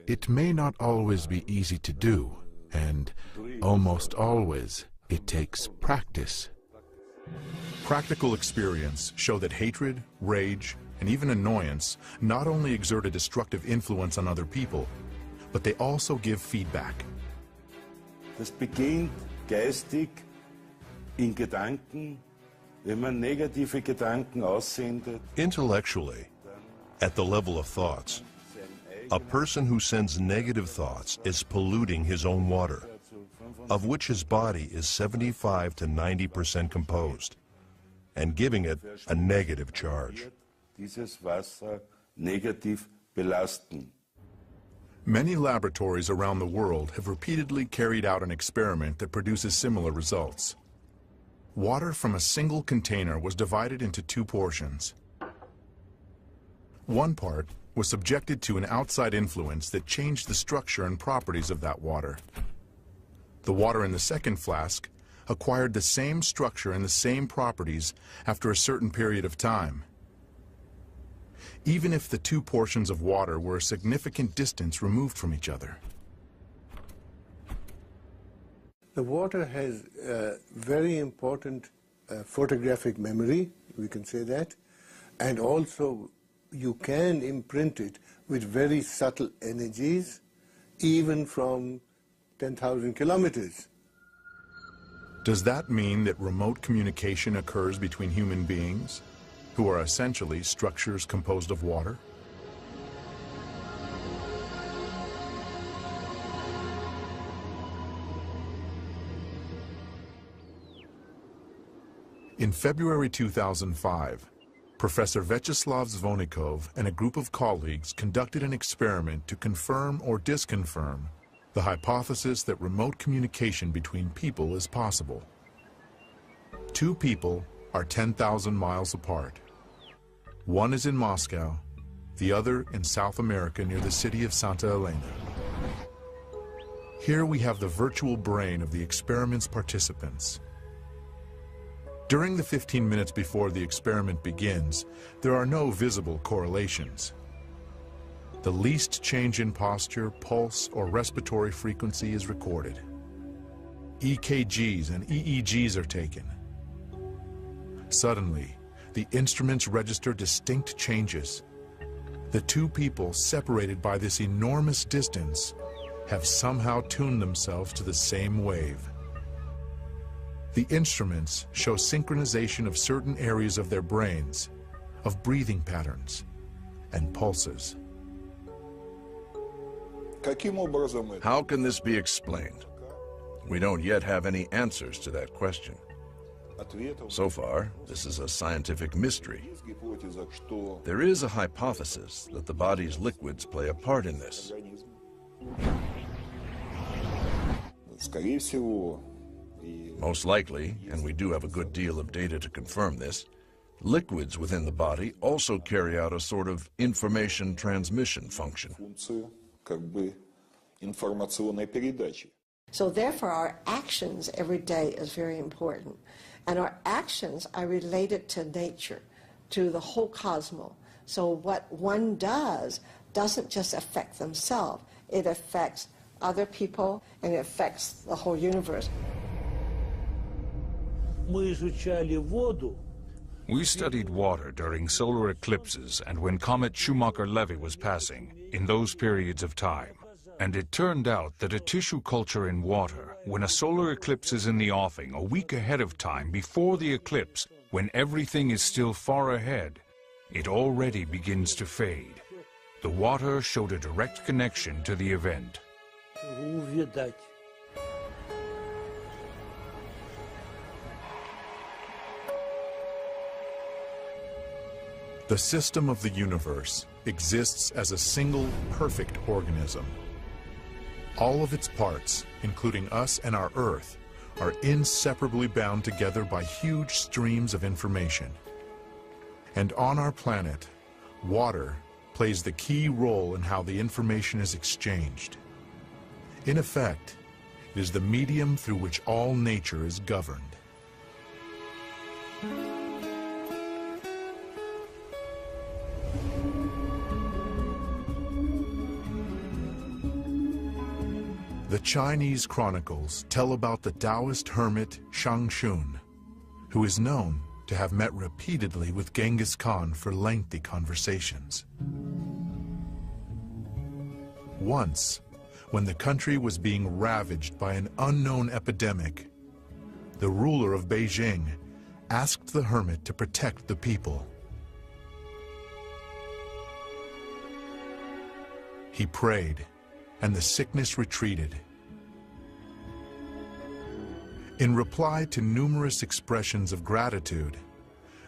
It may not always be easy to do, and almost always it takes practice. Practical experience show that hatred, rage, and even annoyance not only exert a destructive influence on other people, but they also give feedback. Das beginnt geistig in Gedanken, wenn man negative Gedanken aussendet. Intellectually, at the level of thoughts, a person who sends negative thoughts is polluting his own water, of which his body is 75 to 90% composed, and giving it a negative charge. Dieses Wasser negativ belasten. Many laboratories around the world have repeatedly carried out an experiment that produces similar results. Water from a single container was divided into 2 portions. One part was subjected to an outside influence that changed the structure and properties of that water. The water in the second flask acquired the same structure and the same properties after a certain period of time, even if the 2 portions of water were a significant distance removed from each other. The water has very important photographic memory, we can say that, and also you can imprint it with very subtle energies, even from 10,000 kilometers. Does that mean that remote communication occurs between human beings, who are essentially structures composed of water? In February 2005, Professor Vyacheslav Zvonikov and a group of colleagues conducted an experiment to confirm or disconfirm the hypothesis that remote communication between people is possible. 2 people are 10,000 miles apart. One is in Moscow, the other in South America near the city of Santa Elena. Here we have the virtual brain of the experiment's participants. During the 15 minutes before the experiment begins, there are no visible correlations. The least change in posture, pulse, or respiratory frequency is recorded. EKGs and EEGs are taken. Suddenly, the instruments register distinct changes. The two people separated by this enormous distance have somehow tuned themselves to the same wave. The instruments show synchronization of certain areas of their brains, of breathing patterns and pulses. How can this be explained? We don't yet have any answers to that question. So far, this is a scientific mystery. There is a hypothesis that the body's liquids play a part in this. Most likely, and we do have a good deal of data to confirm this, liquids within the body also carry out a sort of information transmission function. So therefore our actions every day is very important. And our actions are related to nature, to the whole cosmos. So what one does doesn't just affect themselves, it affects other people and it affects the whole universe. We studied water during solar eclipses and when Comet Schumacher-Levy was passing, in those periods of time. And it turned out that a tissue culture in water, when a solar eclipse is in the offing a week ahead of time before the eclipse, when everything is still far ahead, it already begins to fade. The water showed a direct connection to the event. The system of the universe exists as a single, perfect organism. All of its parts, including us and our Earth, are inseparably bound together by huge streams of information. And on our planet, water plays the key role in how the information is exchanged. In effect, it is the medium through which all nature is governed. The Chinese chronicles tell about the Taoist hermit Shang Xun, who is known to have met repeatedly with Genghis Khan for lengthy conversations. Once, when the country was being ravaged by an unknown epidemic, the ruler of Beijing asked the hermit to protect the people. He prayed, and the sickness retreated. In reply to numerous expressions of gratitude,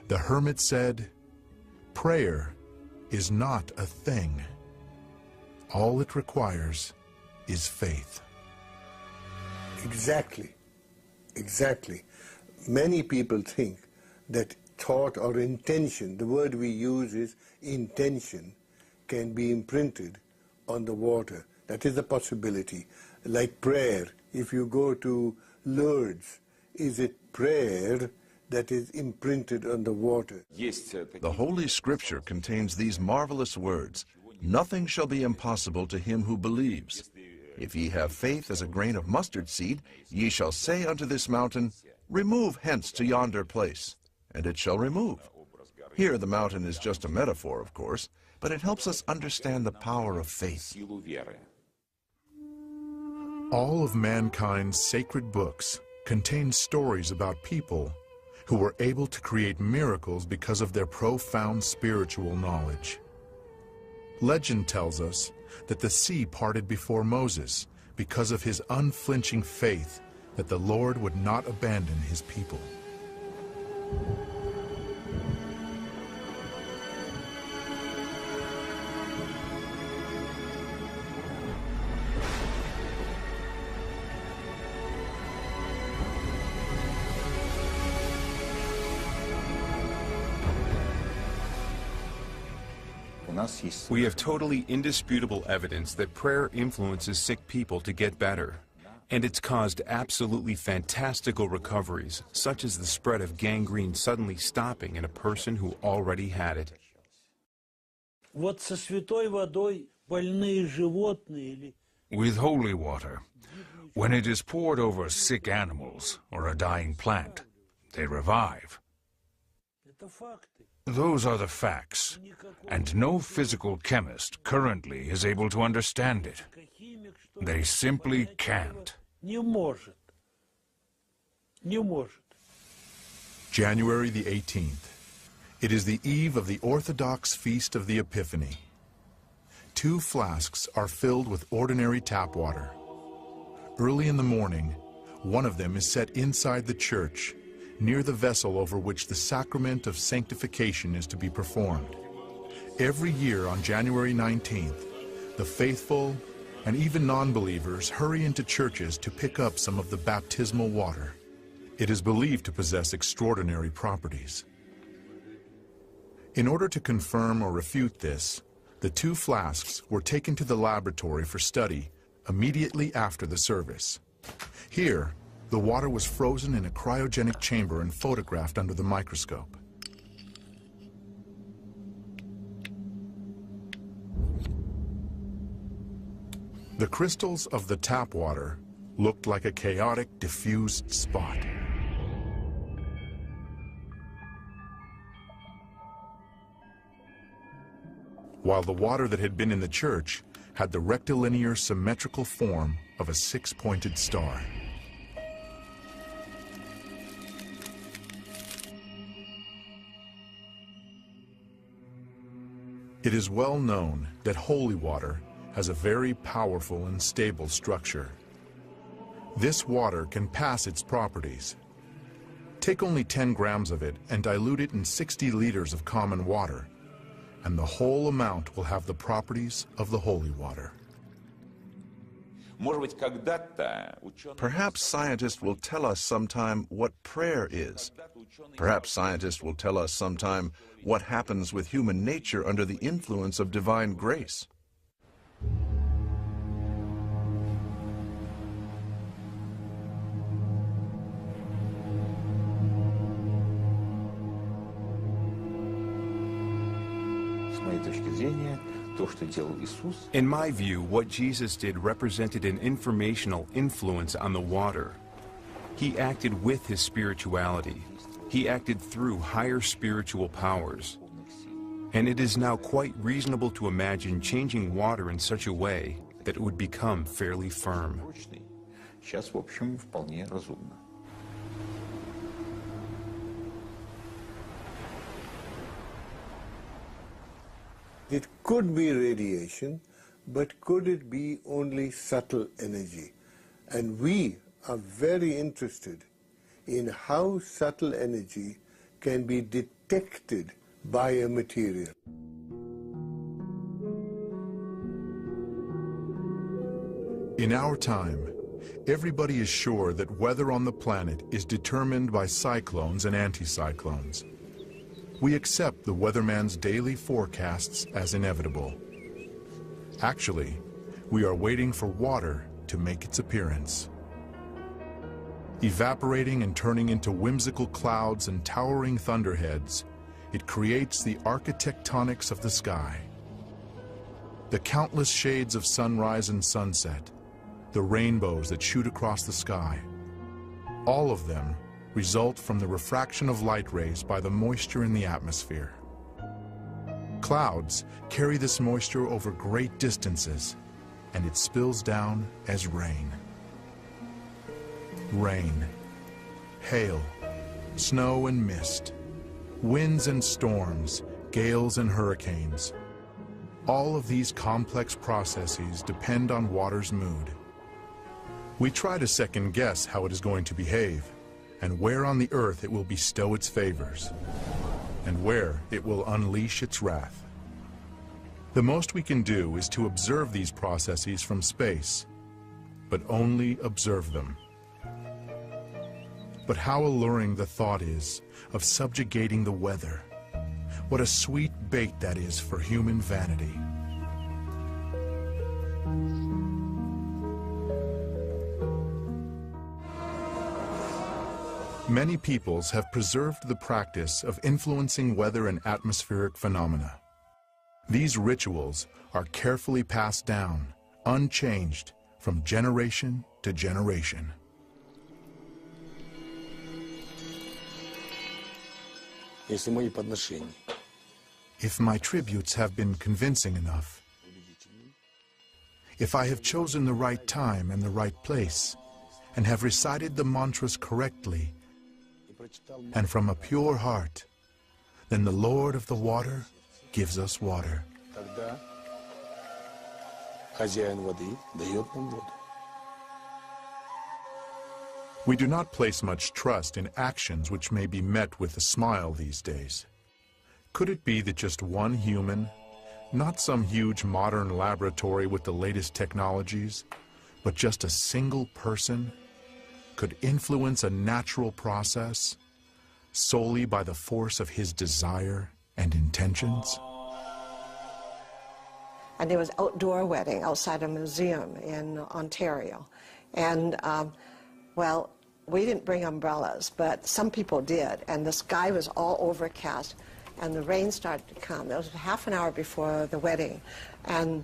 the hermit said, "Prayer is not a thing. All it requires is faith." Exactly. Exactly. Many people think that thought or intention, the word we use is intention, can be imprinted on the water. That is a possibility. Like prayer, if you go to Lourdes, is it prayer that is imprinted on the water? The Holy Scripture contains these marvelous words, "Nothing shall be impossible to him who believes. If ye have faith as a grain of mustard seed, ye shall say unto this mountain, Remove hence to yonder place, and it shall remove." Here the mountain is just a metaphor, of course, but it helps us understand the power of faith. All of mankind's sacred books contain stories about people who were able to create miracles because of their profound spiritual knowledge. Legend tells us that the sea parted before Moses because of his unflinching faith that the Lord would not abandon his people. We have totally indisputable evidence that prayer influences sick people to get better. And it's caused absolutely fantastical recoveries, such as the spread of gangrene suddenly stopping in a person who already had it. With holy water, when it is poured over sick animals or a dying plant, they revive. Those are the facts, and no physical chemist currently is able to understand it. They simply can't. January the 18th. It is the eve of the Orthodox feast of the Epiphany. 2 flasks are filled with ordinary tap water. Early in the morning, one of them is set inside the church, near the vessel over which the sacrament of sanctification is to be performed. Every year on January 19th, the faithful and even non-believers hurry into churches to pick up some of the baptismal water. It is believed to possess extraordinary properties. In order to confirm or refute this, the 2 flasks were taken to the laboratory for study immediately after the service. Here, the water was frozen in a cryogenic chamber and photographed under the microscope. The crystals of the tap water looked like a chaotic, diffused spot. While the water that had been in the church had the rectilinear symmetrical form of a 6-pointed star. It is well known that holy water has a very powerful and stable structure. This water can pass its properties. Take only 10 grams of it and dilute it in 60 liters of common water, and the whole amount will have the properties of the holy water. Perhaps scientists will tell us sometime what prayer is. Perhaps scientists will tell us sometime what happens with human nature under the influence of divine grace. In my view, what Jesus did represented an informational influence on the water. He acted with his spirituality. He acted through higher spiritual powers. And it is now quite reasonable to imagine changing water in such a way that it would become fairly firm. It could be radiation, but could it be only subtle energy? And we are very interested in how subtle energy can be detected by a material. In our time, everybody is sure that weather on the planet is determined by cyclones and anticyclones. We accept the weatherman's daily forecasts as inevitable. Actually, we are waiting for water to make its appearance. Evaporating and turning into whimsical clouds and towering thunderheads, it creates the architectonics of the sky. The countless shades of sunrise and sunset, the rainbows that shoot across the sky, all of them result from the refraction of light rays by the moisture in the atmosphere. Clouds carry this moisture over great distances, and it spills down as rain. Rain, hail, snow and mist, winds and storms, gales and hurricanes. All of these complex processes depend on water's mood. We try to second guess how it is going to behave, and where on the earth it will bestow its favors, and where it will unleash its wrath. The most we can do is to observe these processes from space, but only observe them. But how alluring the thought is of subjugating the weather. What a sweet bait that is for human vanity. Many peoples have preserved the practice of influencing weather and atmospheric phenomena. These rituals are carefully passed down, unchanged, from generation to generation. Если мои подношения if my tributes have been convincing enough, if I have chosen the right time and the right place, and have recited the mantras correctly, and from a pure heart, then the Lord of the water gives us water. We do not place much trust in actions which may be met with a smile these days. Could it be that just one human, not some huge modern laboratory with the latest technologies, but just a single person, could influence a natural process solely by the force of his desire and intentions? And there was an outdoor wedding outside a museum in Ontario. And, well, we didn't bring umbrellas, but some people did. And the sky was all overcast, and the rain started to come. It was half an hour before the wedding. And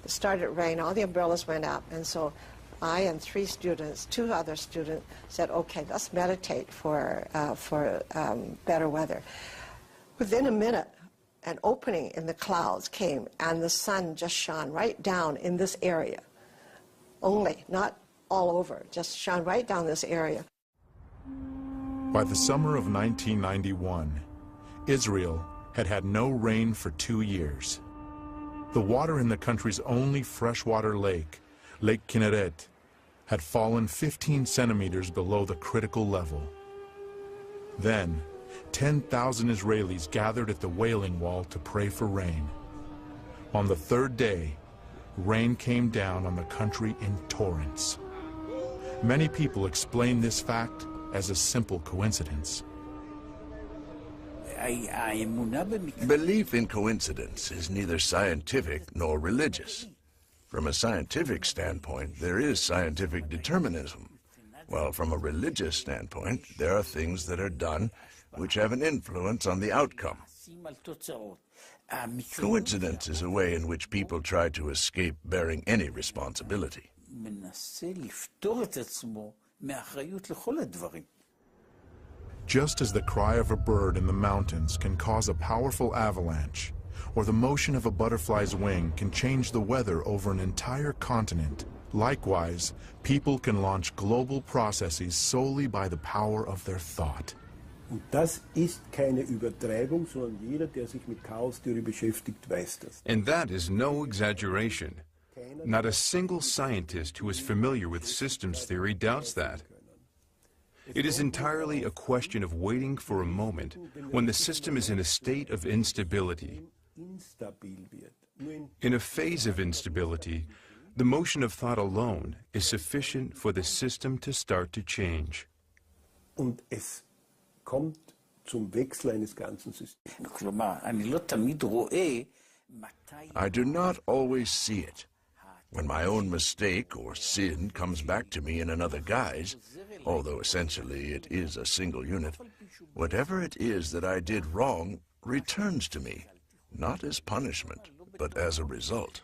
it started to rain, all the umbrellas went up. And so I and two other students said, okay, let's meditate for better weather. Within a minute, an opening in the clouds came, and the sun just shone right down in this area. Only, not all over, just shone right down this area. By the summer of 1991, Israel had had no rain for 2 years. The water in the country's only freshwater lake, Lake Kinneret, had fallen 15 centimeters below the critical level. Then, 10,000 Israelis gathered at the Wailing Wall to pray for rain. On the third day, rain came down on the country in torrents. Many people explain this fact as a simple coincidence. Belief in coincidence is neither scientific nor religious. From a scientific standpoint, there is scientific determinism, while from a religious standpoint, there are things that are done which have an influence on the outcome. Coincidence is a way in which people try to escape bearing any responsibility. Just as the cry of a bird in the mountains can cause a powerful avalanche, or the motion of a butterfly's wing can change the weather over an entire continent, likewise, people can launch global processes solely by the power of their thought. Und das ist keine Übertreibung, sondern jeder, der sich mit Chaostheorie beschäftigt, weiß das. And that is no exaggeration. Not a single scientist who is familiar with systems theory doubts that. It is entirely a question of waiting for a moment when the system is in a state of instability. In a phase of instability, the motion of thought alone is sufficient for the system to start to change. Und es kommt zum Wechsel eines ganzen Systems. I do not always see it. When my own mistake or sin comes back to me in another guise, although essentially it is a single unit, whatever it is that I did wrong returns to me, not as punishment, but as a result.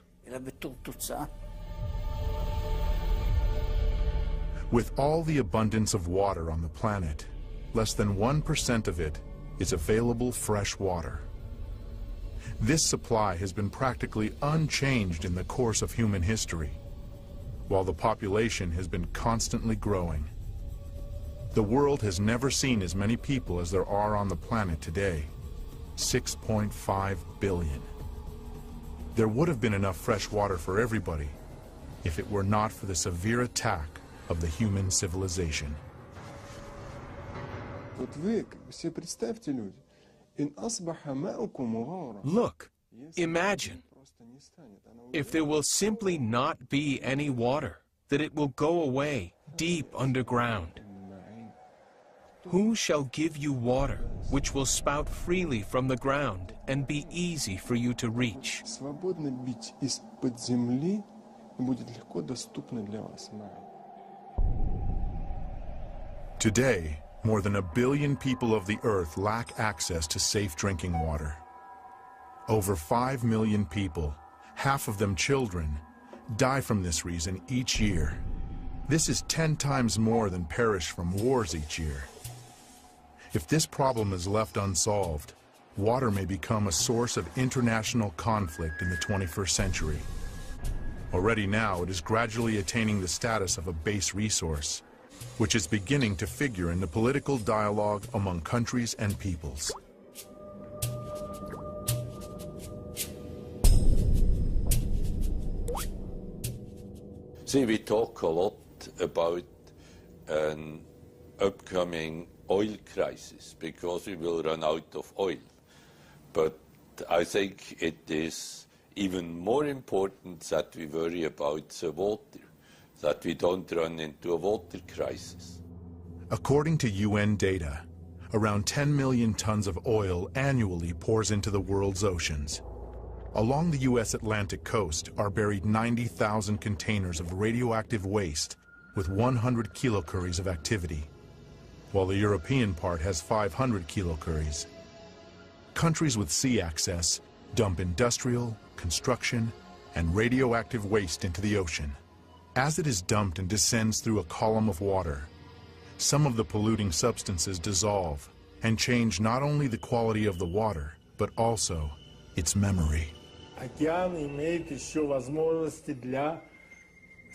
With all the abundance of water on the planet, less than 1% of it is available fresh water. This supply has been practically unchanged in the course of human history, while the population has been constantly growing. The world has never seen as many people as there are on the planet today, 6.5 billion. There would have been enough fresh water for everybody if it were not for the severe attack of the human civilization. Look, imagine, if there will simply not be any water, that it will go away deep underground. Who shall give you water, which will spout freely from the ground and be easy for you to reach? Today, more than 1 billion people of the earth lack access to safe drinking water. Over 5 million people, half of them children, die from this reason each year. This is 10 times more than perish from wars each year. If this problem is left unsolved, water may become a source of international conflict in the 21st century. Already now, it is gradually attaining the status of a base resource, which is beginning to figure in the political dialogue among countries and peoples. See, we talk a lot about an upcoming oil crisis because we will run out of oil. But I think it is even more important that we worry about the water, that we don't run into a water crisis. According to UN data, around 10 million tons of oil annually pours into the world's oceans. Along the U.S. Atlantic coast are buried 90,000 containers of radioactive waste with 100 kilocuries of activity, while the European part has 500 kilocuries. Countries with sea access dump industrial, construction, and radioactive waste into the ocean. As it is dumped and descends through a column of water, some of the polluting substances dissolve and change not only the quality of the water, but also its memory.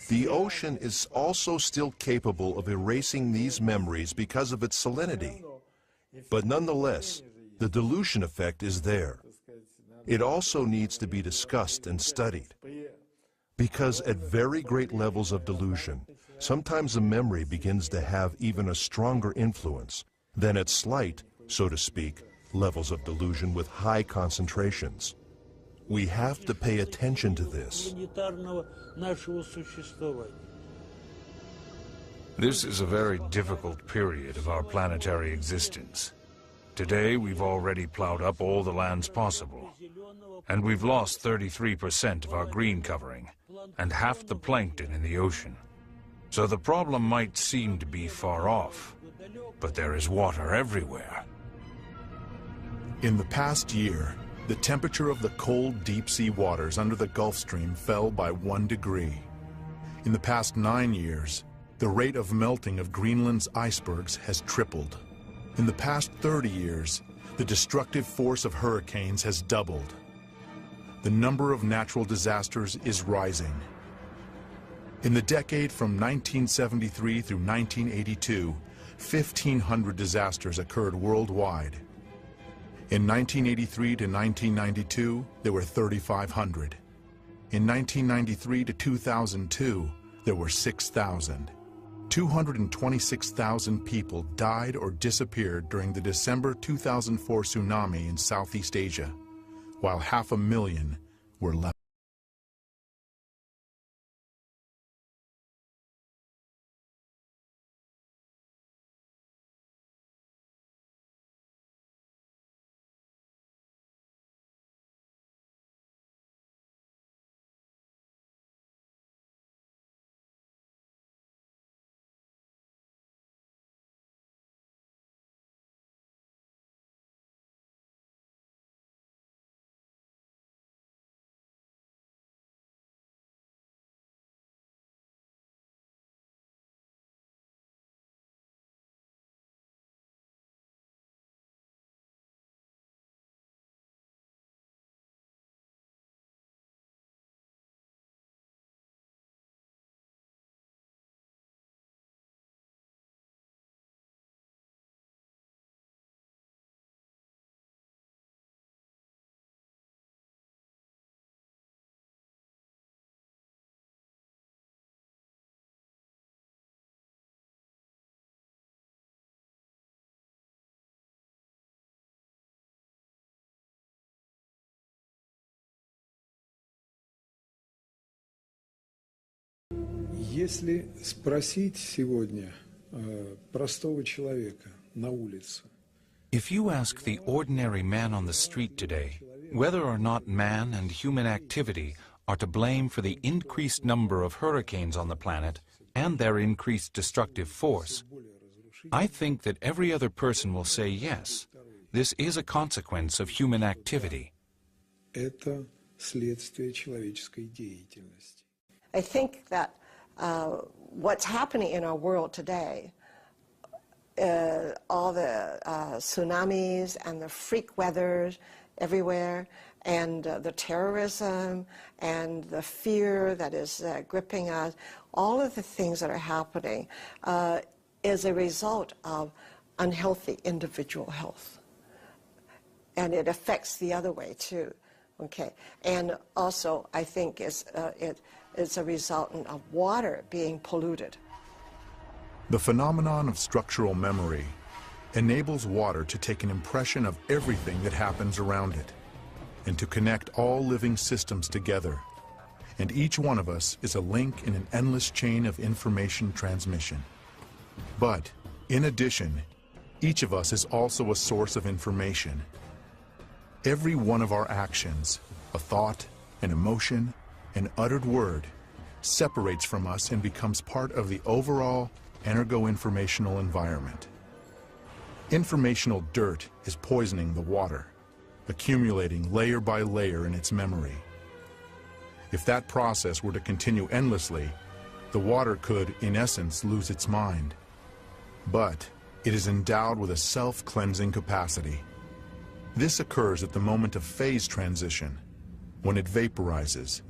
The ocean is also still capable of erasing these memories because of its salinity. But nonetheless, the dilution effect is there. It also needs to be discussed and studied. Because at very great levels of dilution, sometimes a memory begins to have even a stronger influence than at slight, so to speak, levels of dilution with high concentrations. We have to pay attention to this. This is a very difficult period of our planetary existence. Today, we've already plowed up all the lands possible, and we've lost 33% of our green covering and half the plankton in the ocean. So the problem might seem to be far off, but there is water everywhere. In the past year, the temperature of the cold deep-sea waters under the Gulf Stream fell by 1 degree. In the past 9 years, the rate of melting of Greenland's icebergs has tripled. In the past 30 years, the destructive force of hurricanes has doubled. The number of natural disasters is rising. In the decade from 1973 through 1982, 1,500 disasters occurred worldwide. In 1983 to 1992, there were 3,500. In 1993 to 2002, there were 6,000. 226,000 people died or disappeared during the December 2004 tsunami in Southeast Asia, while 500,000 were left. Если спросить сегодня простого человека на улице, if you ask the ordinary man on the street today whether or not man and human activity are to blame for the increased number of hurricanes on the planet and their increased destructive force, I think that every other person will say yes, this is a consequence of human activity. Это следствие человеческой деятельности. I think that what's happening in our world today all the tsunamis and the freak weathers everywhere, and the terrorism and the fear that is gripping us, all of the things that are happening is a result of unhealthy individual health. And it affects the other way too, okay? And also, I think it's a resultant of water being polluted. The phenomenon of structural memory enables water to take an impression of everything that happens around it and to connect all living systems together. And each one of us is a link in an endless chain of information transmission. But, in addition, each of us is also a source of information. Every one of our actions, a thought, an emotion, an uttered word, separates from us and becomes part of the overall energo-informational environment. Informational dirt is poisoning the water, accumulating layer by layer in its memory. If that process were to continue endlessly, the water could, in essence, lose its mind. But it is endowed with a self-cleansing capacity. This occurs at the moment of phase transition, when it vaporizes,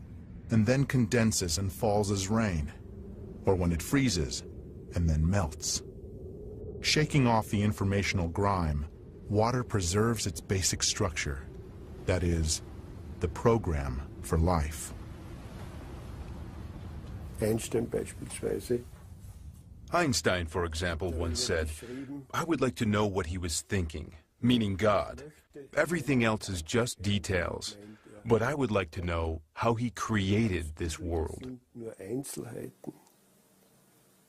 and then condenses and falls as rain, or when it freezes and then melts. Shaking off the informational grime, water preserves its basic structure, that is, the program for life. Einstein, for example, once said, "I would like to know what he was thinking," meaning God. Everything else is just details, but I would like to know how he created this world.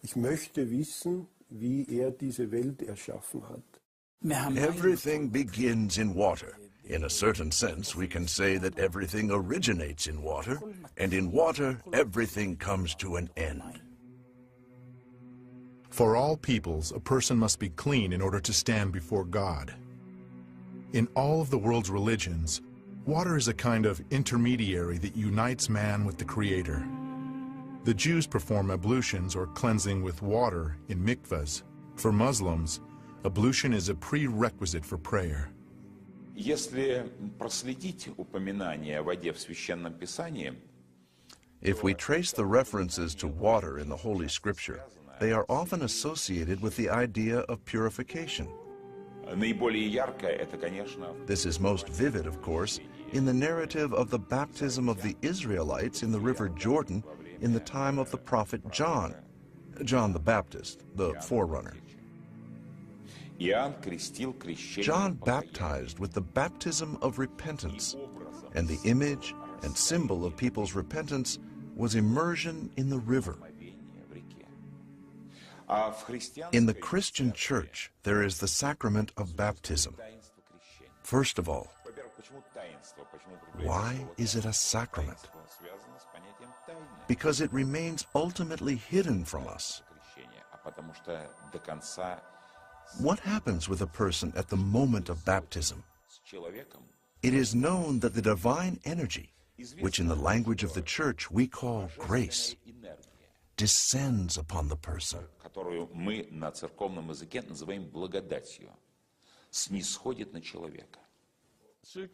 Ich möchte wissen, wie diese Welt erschaffen hat. Everything begins in water. In a certain sense, we can say that everything originates in water, and in water, everything comes to an end. For all peoples, a person must be clean in order to stand before God. In all of the world's religions, water is a kind of intermediary that unites man with the Creator. The Jews perform ablutions or cleansing with water in mikvahs. For Muslims, ablution is a prerequisite for prayer. Если проследить упоминание о воде в Священном Писании, if we trace the references to water in the Holy Scripture, they are often associated with the idea of purification. наиболее яркое это, конечно, This is most vivid, of course, in the narrative of the baptism of the Israelites in the River Jordan in the time of the prophet John, John the Baptist, the forerunner. John baptized with the baptism of repentance, and the image and symbol of people's repentance was immersion in the river. In the Christian church, there is the sacrament of baptism. First of all, why is it a sacrament? Because it remains ultimately hidden from us. What happens with a person at the moment of baptism? It is known that the divine energy, which in the language of the church we call grace, descends upon the person. которую мы на церковном языке называем благодатью, снисходит на человека.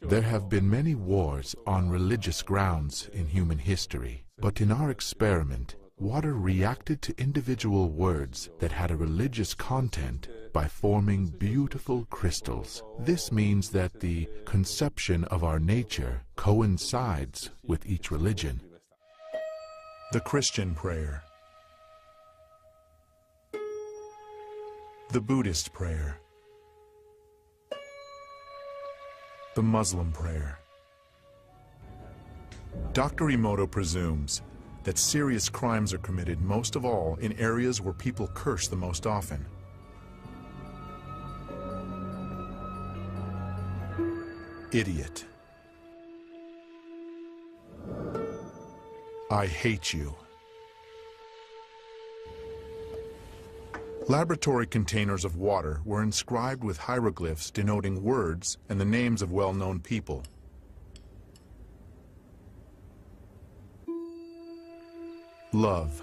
There have been many wars on religious grounds in human history, but in our experiment, water reacted to individual words that had a religious content by forming beautiful crystals. This means that the conception of our nature coincides with each religion. The Christian prayer. The Buddhist prayer. The Muslim prayer. Dr. Emoto presumes that serious crimes are committed most of all in areas where people curse the most often. Idiot. I hate you. Laboratory containers of water were inscribed with hieroglyphs denoting words and the names of well-known people. Love.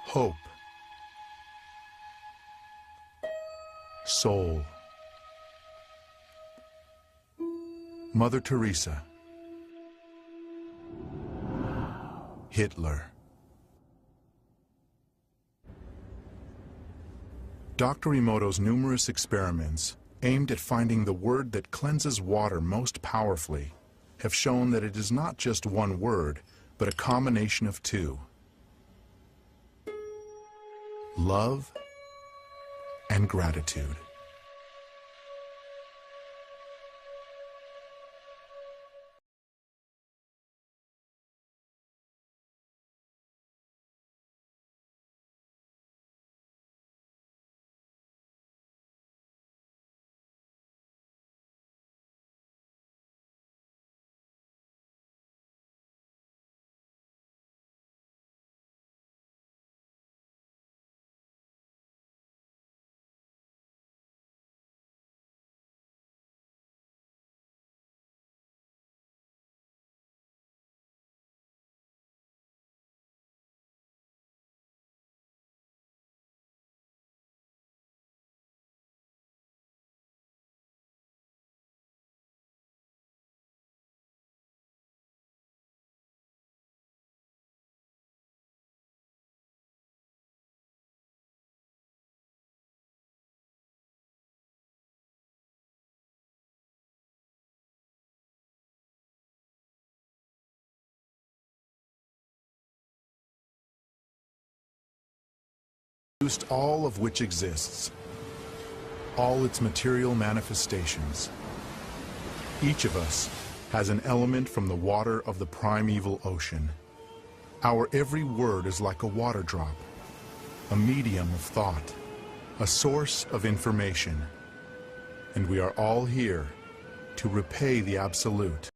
Hope. soul. Mother Teresa, Hitler. Dr. Emoto's numerous experiments aimed at finding the word that cleanses water most powerfully have shown that it is not just one word, but a combination of two: love and gratitude. All of which exists, all its material manifestations. Each of us has an element from the water of the primeval ocean. Our every word is like a water drop, a medium of thought, a source of information. And we are all here to repay the Absolute.